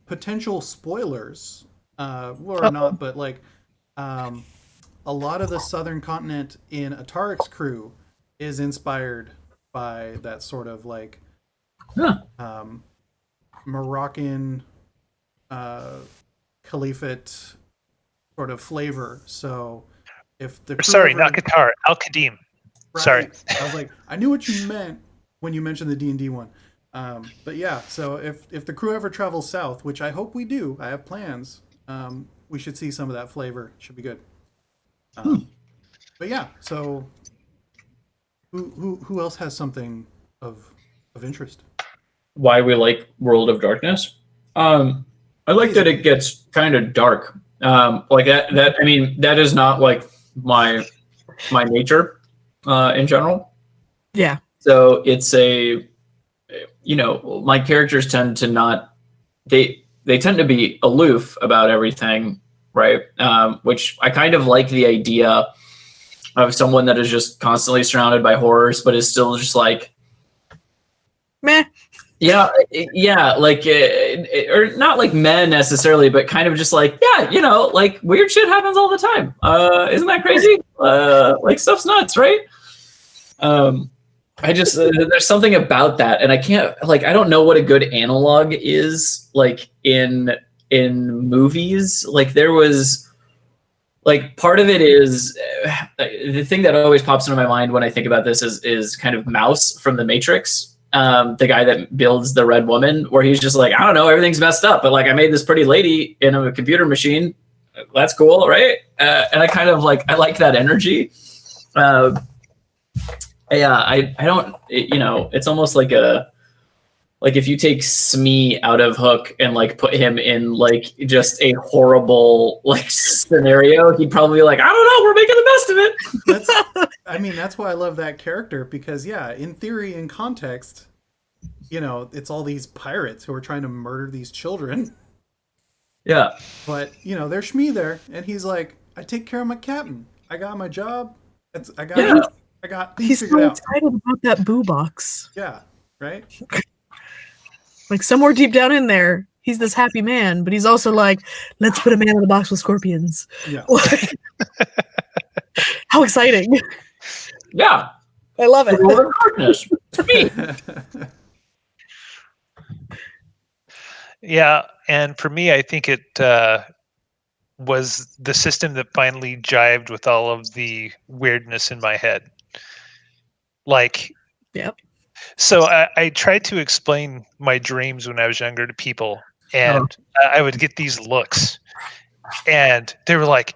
Potential spoilers, not, but like a lot of the southern continent in Ataric's crew is inspired by that sort of like Moroccan caliphate sort of flavor. So if the crew not Qatar, Al Qadim. Right. Sorry, I was like, I knew what you meant when you mentioned the D&D one. But yeah, so if the crew ever travels south, which I hope we do, I have plans. We should see some of that flavor. Should be good. But yeah, so who else has something of interest? Why we like World of Darkness? I like that it gets kind of dark. Like that. I mean, that is not like my nature in general. Yeah. So it's my characters tend to not. They tend to be aloof about everything, right? Which I kind of like the idea of someone that is just constantly surrounded by horrors, but is still just like, meh. Yeah, like, or not like men necessarily, but kind of just like, like weird shit happens all the time. Isn't that crazy? Like stuff's nuts, right? I just there's something about that, and I can't I don't know what a good analog is like in movies. Like there was like part of it is the thing that always pops into my mind when I think about this is kind of Mouse from The Matrix. The guy that builds the red woman, where he's just like, I don't know, everything's messed up, but like I made this pretty lady in a computer machine. That's cool, right? And I kind of I like that energy. I don't, it's almost like if you take Smee out of Hook and put him in just a horrible scenario, he'd probably be like, I don't know, we're making the best of it. That's why I love that character, because in theory, in context, it's all these pirates who are trying to murder these children. Yeah. But, there's Smee there, and he's like, I take care of my captain. I got my job. I got things He's figured so out. excited about that boo box. Yeah, right? Somewhere deep down in there, he's this happy man, but he's also like, let's put a man in the box with scorpions. Yeah. How exciting. Yeah. I love it. World of Darkness. It's me. Yeah, and for me, I think it was the system that finally jived with all of the weirdness in my head. Yep. So I tried to explain my dreams when I was younger to people, and I would get these looks, and they were like,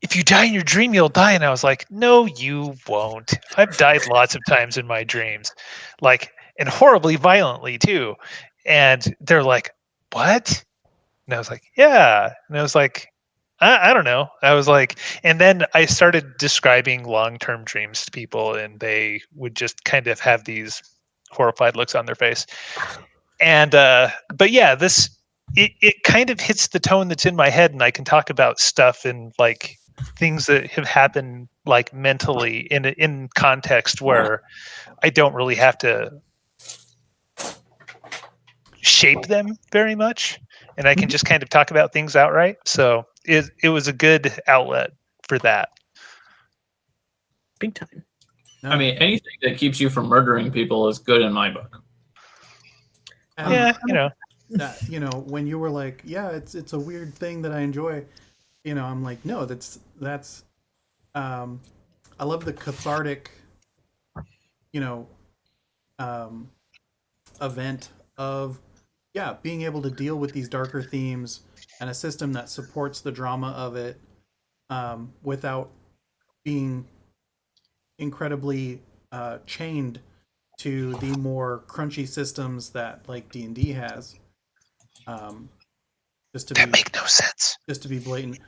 if you die in your dream, you'll die. And I was like, no, you won't. I've died lots of times in my dreams, and horribly violently too. And they're like, what? And I was like, yeah. And I was like, I don't know. I was like, and then I started describing long-term dreams to people, and they would just kind of have these horrified looks on their face. And, but yeah, it kind of hits the tone that's in my head, and I can talk about stuff and things that have happened mentally in context where I don't really have to shape them very much, and I can just kind of talk about things outright. So it was a good outlet for that. Big time. I mean, anything that keeps you from murdering people is good in my book. Yeah, when you were like, yeah, it's a weird thing that I enjoy, I'm like, no, that's I love the cathartic event of being able to deal with these darker themes and a system that supports the drama of it without being incredibly chained to the more crunchy systems that like D&D has. That make no sense. Just to be blatant,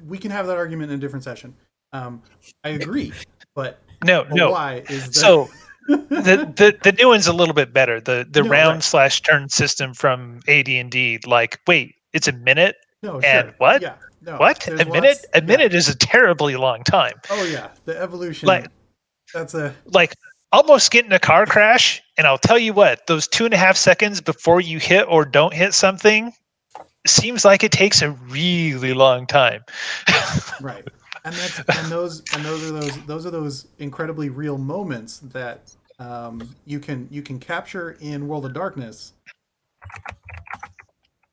we can have that argument in a different session. I agree, but no. Why is that? So the new one's a little bit better. The round / turn system from AD&D. Like, wait, it's a minute. No, and sure. what? Yeah, no, what? A minute? A minute is a terribly long time. Oh yeah, the evolution. That's almost get in a car crash, and I'll tell you what, those 2.5 seconds before you hit or don't hit something seems like it takes a really long time. Right. And those are those incredibly real moments that you can capture in World of Darkness.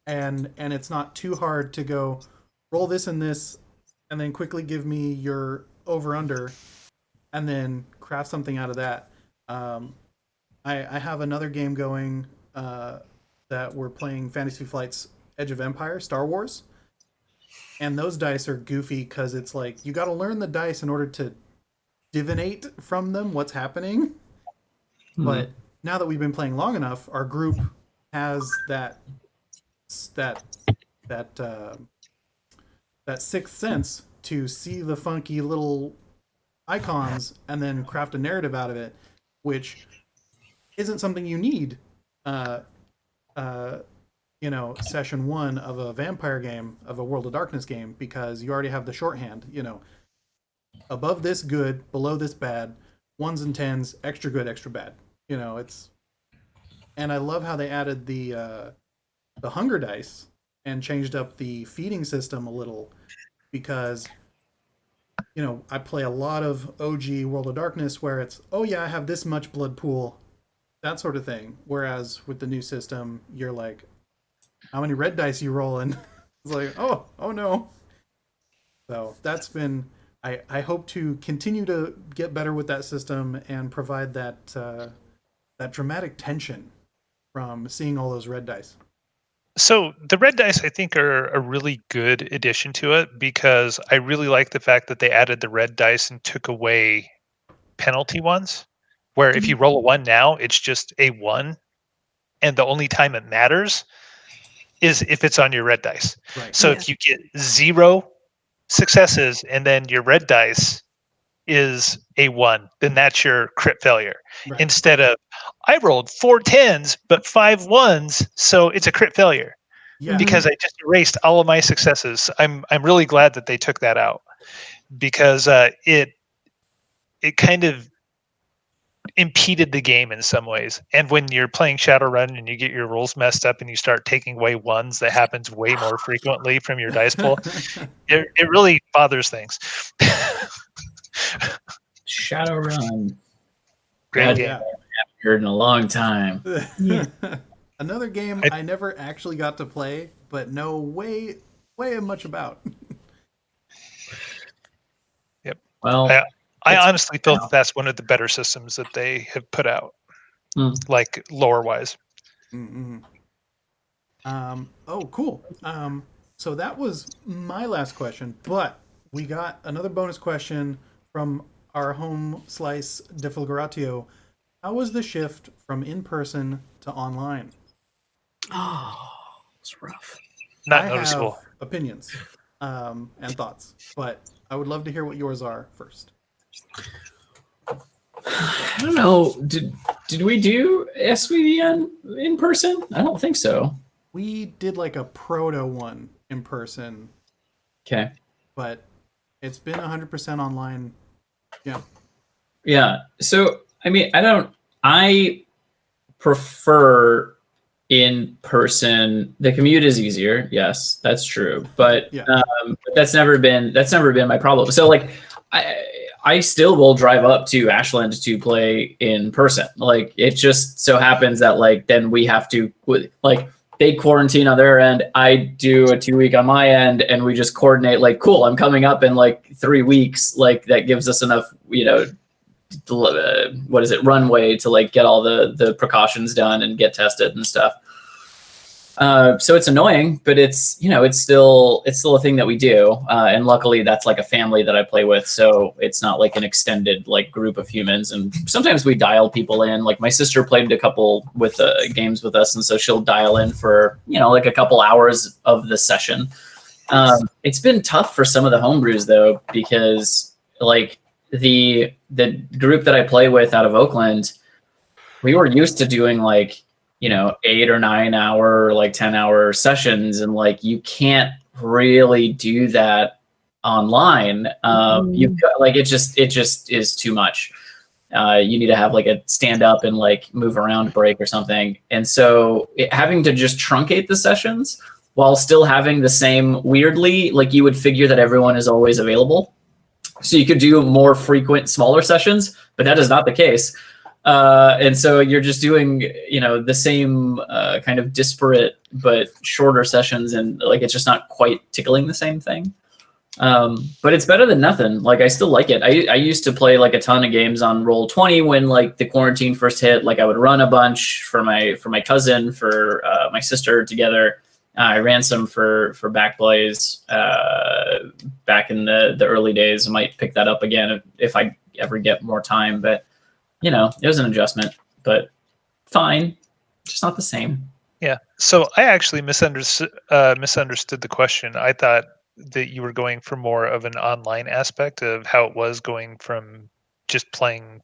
And it's not too hard to go roll this and this and then quickly give me your over under and then craft something out of that. I have another game going that we're playing, Fantasy Flight's Edge of Empire, Star Wars. And those dice are goofy because it's like you got to learn the dice in order to divinate from them what's happening. But now that we've been playing long enough, our group has that sixth sense to see the funky little icons and then craft a narrative out of it, which isn't something you need. Session 1 of a vampire game, of a World of Darkness game, because you already have the shorthand, above this good, below this bad, 1s and 10s, extra good, extra bad. And I love how they added the hunger dice and changed up the feeding system a little, because I play a lot of OG World of Darkness where it's, oh yeah, I have this much blood pool, that sort of thing. Whereas with the new system, you're like, how many red dice you rolling? It's like, oh no. So that's been, I hope to continue to get better with that system and provide that dramatic tension from seeing all those red dice. So the red dice, I think, are a really good addition to it, because I really like the fact that they added the red dice and took away penalty ones, where if you roll a 1 now, it's just a 1, and the only time it matters is if it's on your red dice. Right. So if you get 0 successes and then your red dice is a 1, then that's your crit failure. Right. Instead of, I rolled 4 10s but 5 1s, so it's a crit failure. Yeah. Because I just erased all of my successes. I'm really glad that they took that out, because it kind of impeded the game in some ways. And when you're playing Shadowrun and you get your rolls messed up and you start taking away 1s, that happens way more frequently from your dice pool. It really bothers things. Shadowrun. Great game. I haven't heard in a long time. Yeah. Another game I never actually got to play, but know way much about. Yep. Well, I honestly feel that's one of the better systems that they have put out, like lore-wise. Mm-hmm. Oh, cool. So that was my last question, but we got another bonus question from our home slice Deflageratio. How was the shift from in-person to online? Oh, it's rough. Not I noticeable. have opinions and thoughts, but I would love to hear what yours are first. I don't know. Did we do SVBN in person? I don't think so. We did like a proto one in person. Okay. But it's been 100% online. Yeah. Yeah. So, I mean, I prefer in person. The commute is easier. Yes, that's true. But Yeah. That's never been my problem. So like, I still will drive up to Ashland to play in person. Like, it just so happens that like, then we have to like, they quarantine on their end. I do a 2-week on my end, and we just coordinate like, cool, I'm coming up in like 3 weeks. Like, that gives us enough, runway to like get all the precautions done and get tested and stuff. So it's annoying, but it's still a thing that we do. And luckily that's like a family that I play with. So it's not like an extended like group of humans. And sometimes we dial people in. Like my sister played a couple with games with us. And so she'll dial in for, like a couple hours of the session. It's been tough for some of the homebrews though, because like the group that I play with out of Oakland, we were used to doing like, 8 or 9 hour, like 10-hour sessions. And like, you can't really do that online. You've got, like, it just is too much. You need to have like a stand up and like move around break or something. And so having to just truncate the sessions while still having the same, weirdly, like you would figure that everyone is always available. So you could do more frequent, smaller sessions, but that is not the case. And so you're just doing, the same kind of disparate but shorter sessions, and like it's just not quite tickling the same thing. But it's better than nothing. Like I still like it. I used to play like a ton of games on Roll20 when like the quarantine first hit. Like I would run a bunch for my cousin, for my sister together. I ran some for Backblaze back in the early days. I might pick that up again if I ever get more time, but it was an adjustment, but fine. Just not the same. Yeah. So I actually misunderstood the question. I thought that you were going for more of an online aspect of how it was going from just playing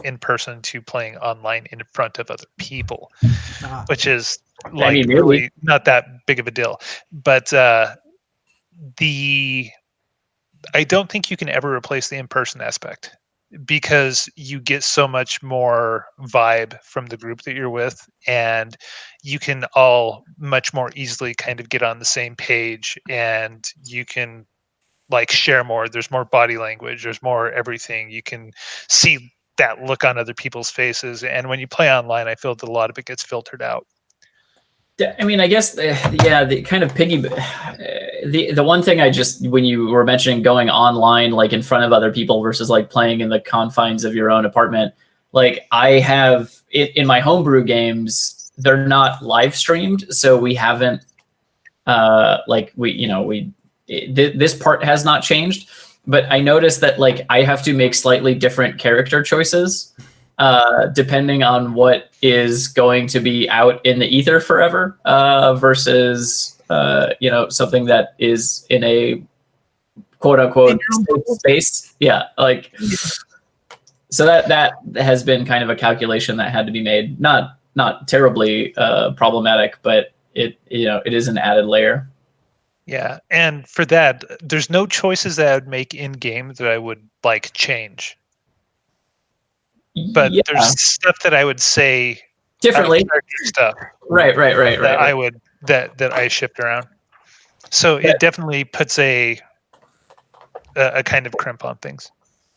in person to playing online in front of other people, which is like really not that big of a deal. But I don't think you can ever replace the in-person aspect, because you get so much more vibe from the group that you're with, and you can all much more easily kind of get on the same page, and you can like share more. There's more body language, there's more everything. You can see that look on other people's faces, and when you play online, I feel that a lot of it gets filtered out. I mean, I guess, the kind of the one thing when you were mentioning going online, like in front of other people versus like playing in the confines of your own apartment, like I have in my homebrew games, they're not live streamed. So we haven't, this part has not changed, but I noticed that like I have to make slightly different character choices depending on what is going to be out in the ether forever versus something that is in a quote unquote space. Yeah, like so that has been kind of a calculation that had to be made. Not terribly problematic, but it is an added layer. Yeah, and for that, there's no choices that I would make in game that I would like change. But there's stuff that I would say differently. Stuff. Right. I would that I shift around. So it definitely puts a kind of crimp on things.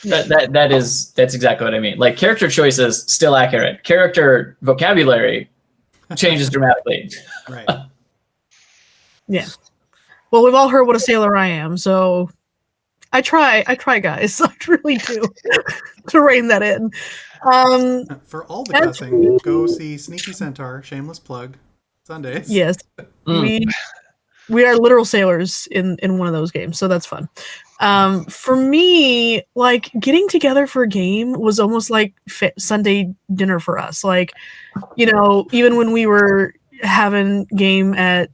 That's exactly what I mean. Like character choices still accurate. Character vocabulary changes dramatically. Right. Yeah. Well, we've all heard what a sailor I am, so I try, guys. I really do to rein that in. For all the cussing, go see Sneaky Centaur, shameless plug, Sundays. Yes. We are literal sailors in one of those games, so that's fun. For me, like getting together for a game was almost like Sunday dinner for us. Like, even when we were having game at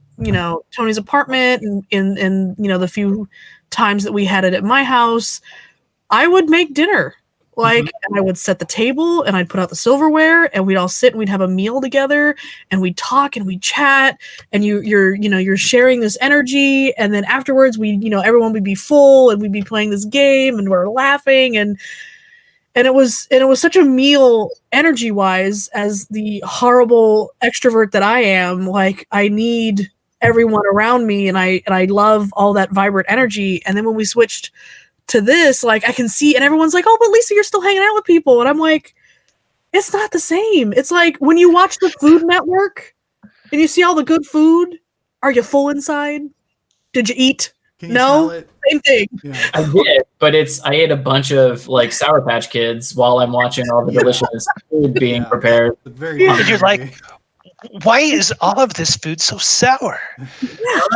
Tony's apartment and the few times that we had it at my house, I would make dinner. Like, and I would set the table and I'd put out the silverware and we'd all sit and we'd have a meal together and we'd talk and we'd chat and you're sharing this energy. And then afterwards everyone would be full and we'd be playing this game and we're laughing and it was such a meal energy wise. As the horrible extrovert that I am, like I need everyone around me and I love all that vibrant energy. And then when we switched to this, like I can see, and everyone's like, "Oh, but Lisa, you're still hanging out with people," and I'm like, "It's not the same." It's like when you watch the Food Network and you see all the good food. Are you full inside? Did you eat? Can you smell No, it? same thing. Yeah. I did, but I ate a bunch of like Sour Patch Kids while I'm watching all the Yeah. delicious food being Yeah. prepared. It's very Yeah. And you're hungry. like, why is all of this food so sour?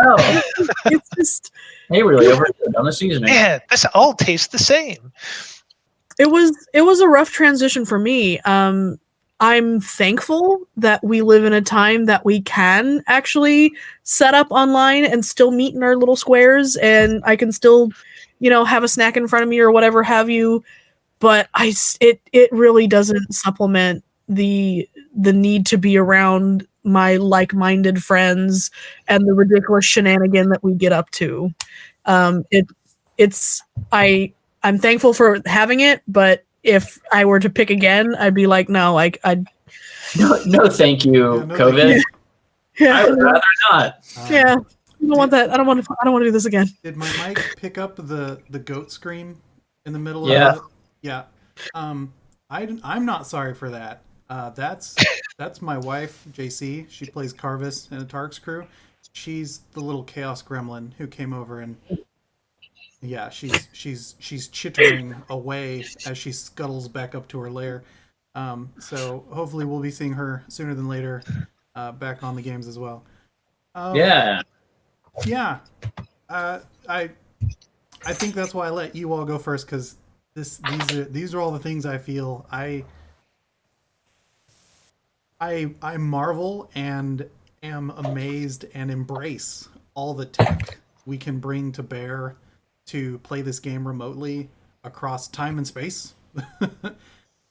Oh, It's just hey, really overloaded on the seasoning. Man, this all tastes the same. it was a rough transition for me. I'm thankful that we live in a time that we can actually set up online and still meet in our little squares, and I can still, have a snack in front of me or whatever have you. But it really doesn't supplement the need to be around my like-minded friends and the ridiculous shenanigan that we get up to. I'm thankful for having it, but if I were to pick again, I'd be like, no, I'd No, thank you, Yeah, no, COVID. yeah, I would rather not. yeah. I don't want that. I don't want to do this again. Did my mic pick up the goat scream in the middle Yeah. of it? Yeah. I'm not sorry for that. That's my wife, JC. She plays Carvis in a Tark's crew. She's the little chaos gremlin who came over and yeah, she's chittering away as she scuttles back up to her lair. So hopefully we'll be seeing her sooner than later back on the games as well. Yeah. Yeah. I think that's why I let you all go first, because these are all the things I feel. I marvel and am amazed and embrace all the tech we can bring to bear to play this game remotely across time and space.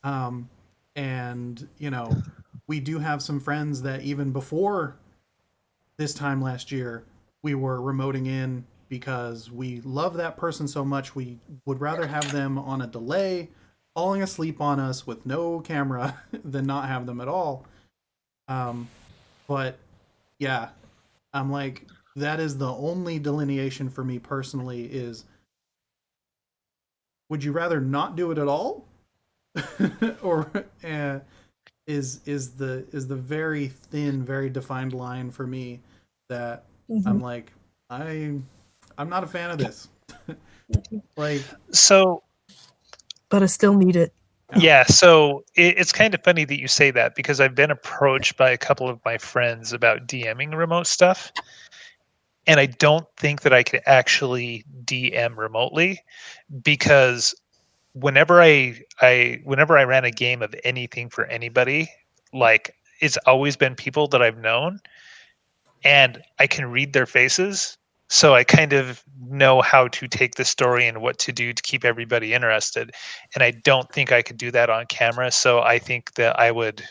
And we do have some friends that even before this time last year, we were remoting in because we love that person so much. We would rather have them on a delay, falling asleep on us with no camera than not have them at all. But yeah, I'm like, that is the only delineation for me personally is, would you rather not do it at all? Or is the very thin, very defined line for me that I'm like, I'm not a fan of this. Like, So But I still need it. yeah, so it's kind of funny that you say that, because I've been approached by a couple of my friends about DMing remote stuff, and I don't think that I could actually DM remotely, because whenever I ran a game of anything for anybody, like, it's always been people that I've known, and I can read their faces, so I kind of know how to take the story and what to do to keep everybody interested. And I don't think I could do that on camera, so I think that I would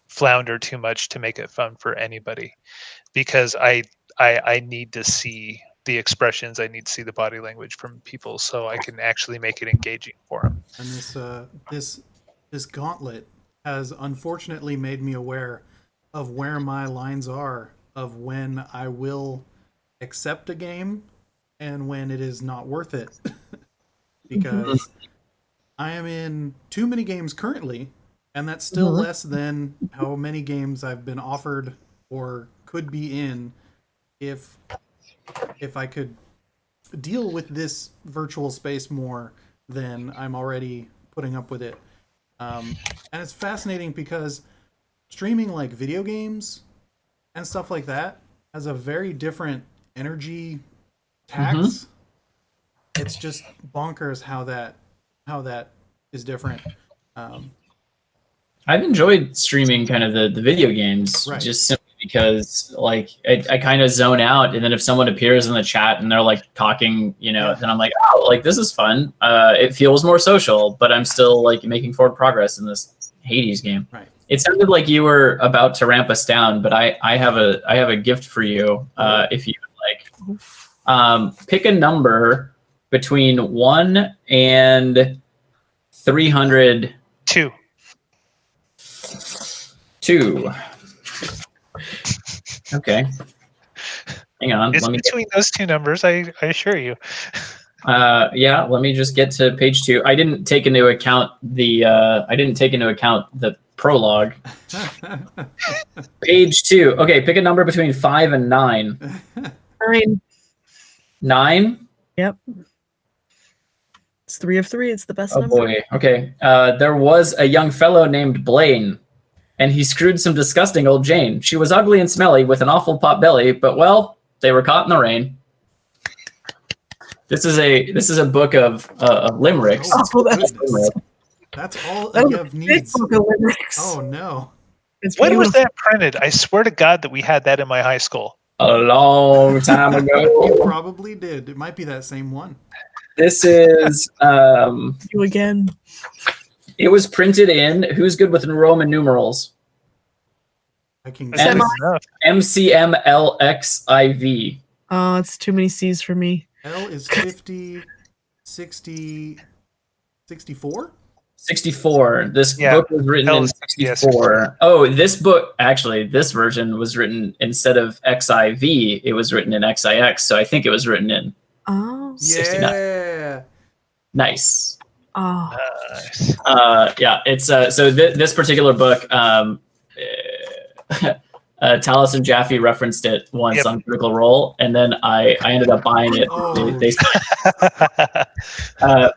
flounder too much to make it fun for anybody, because I need to see the expressions, I need to see the body language from people, so I can actually make it engaging for them. and this gauntlet has unfortunately made me aware of where my lines are of when I will accept a game and when it is not worth it. Because I am in too many games currently, and that's still less than how many games I've been offered or could be in if I could deal with this virtual space more than I'm already putting up with it. And it's fascinating because streaming like video games and stuff like that has a very different energy tax. It's just bonkers how that is different. I've enjoyed streaming kind of the video games, Right. just simply because like I kind of zone out, and then if someone appears in the chat and they're like talking, then I'm like, oh, like this is fun. It feels more social, but I'm still like making forward progress in this Hades game. Right. It sounded like you were about to ramp us down, but I have a gift for you if you would like. Pick a number between 1 and 300. 2. 2. Okay. Hang on. It's between those two numbers, I assure you. Yeah, let me just get to page 2. I didn't take into account the prologue. Page 2. Okay, pick a number between 5 and 9. 9. 9? Yep. It's 3 of 3. It's the best Oh number. boy. Okay. There was a young fellow named Blaine, and he screwed some disgusting old Jane. She was ugly and smelly with an awful pot belly, but well, they were caught in the rain. This is a book of limericks. Oh, that's goodness. That's all That was Yev a big needs. book of lyrics. Oh no. It's When was beautiful. that printed? I swear to God that we had that in my high school. A long time You ago. probably did. It might be that same one. This is You again. it was printed in who's good with Roman numerals? I can That's And- good enough. MCMLXIV. Oh, it's too many C's for me. L is 50, 60, 64? 64. This Yeah, book was written L in is- yeah, 64. Oh, this book, actually, this version was written instead of XIV, it was written in XIX. So I think it was written in Oh. 69. Yeah. Nice. Oh. Nice. Yeah, it's so this particular book, Talis and Jaffe referenced it once Yep. on Critical Role, and then I ended up buying it. Oh.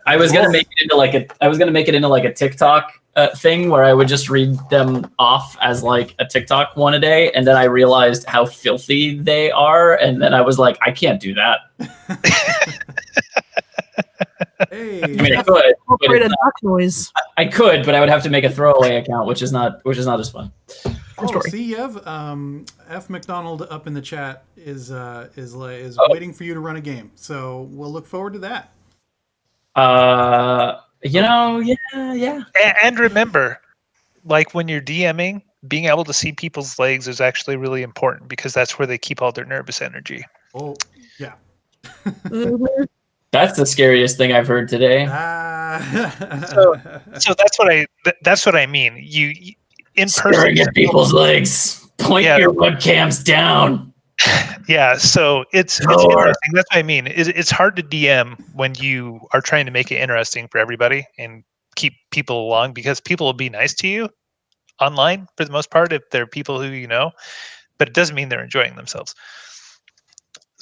I was gonna make it into like a TikTok thing where I would just read them off as like a TikTok one a day, and then I realized how filthy they are, and then I was like, I can't do that. Hey. I mean, I could, but Incorporate a it's not- duck noise. I could, but I would have to make a throwaway account, which is not as fun. Oh, story. see, Yev, F McDonald up in the chat is waiting for you to run a game. So we'll look forward to that. Yeah. And remember, like when you're DMing, being able to see people's legs is actually really important because that's where they keep all their nervous energy. Oh, yeah. Mhm. That's the scariest thing I've heard today. So that's what I mean. You in person. Staring at people's legs. Point Yeah. your webcams down. Yeah, so it's Lord. interesting. That's what I mean. It's hard to DM when you are trying to make it interesting for everybody and keep people along because people will be nice to you online for the most part if they're people who you know, but it doesn't mean they're enjoying themselves.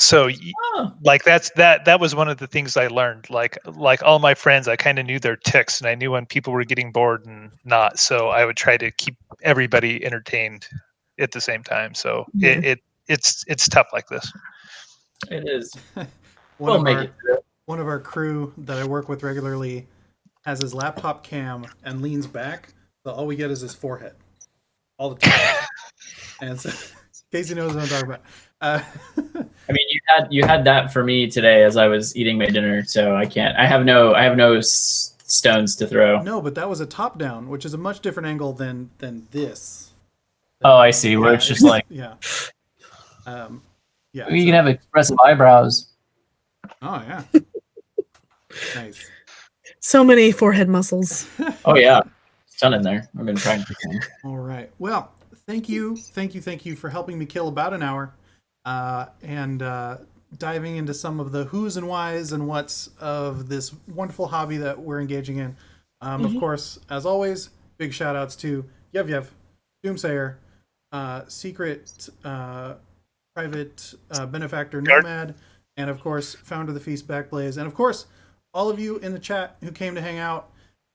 So Oh. like that was one of the things I learned. Like all my friends, I kind of knew their tics and I knew when people were getting bored and not. So I would try to keep everybody entertained at the same time. So Yeah. it's tough like this. It is. One We'll of make our it through. one of our crew that I work with regularly has his laptop cam and leans back, so all we get is his forehead all the time. And so, Casey knows what I'm talking about. I mean, you had that for me today as I was eating my dinner, so I can't. I have no stones to throw. No, but that was a top down, which is a much different angle than this. Oh, I see. Where it's just like yeah. Yeah. you can have expressive eyebrows. Oh yeah. Nice. So many forehead muscles. Oh yeah, it's done in there. I'm gonna try and pick one. All right. Well, thank you for helping me kill about an hour, and diving into some of the who's and whys and whats of this wonderful hobby that we're engaging in. Of course, as always, big shout outs to Yev, Doomsayer, Secret Private Benefactor Nomad, and of course, Founder of the Feast Backblaze, and of course, all of you in the chat who came to hang out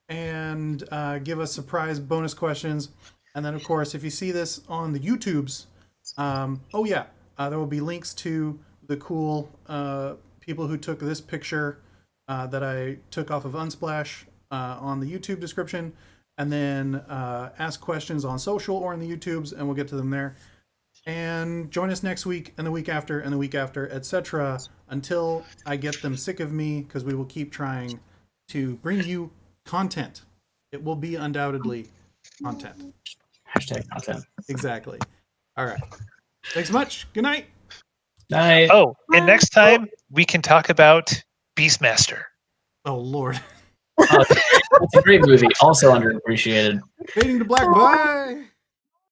and give us surprise bonus questions. And then, of course, if you see this on the YouTubes, there will be links to the cool people who took this picture that I took off of Unsplash on the YouTube description. And then ask questions on social or in the YouTubes, and we'll get to them there. And join us next week, and the week after, and the week after, etc. until I get them sick of me, because we will keep trying to bring you content. It will be undoubtedly content. Hashtag content. Exactly. All right. Thanks much. Good night. Night. Oh, and next time we can talk about Beastmaster. Oh, Lord. It's a great movie. Also underappreciated. Fading to black. Bye.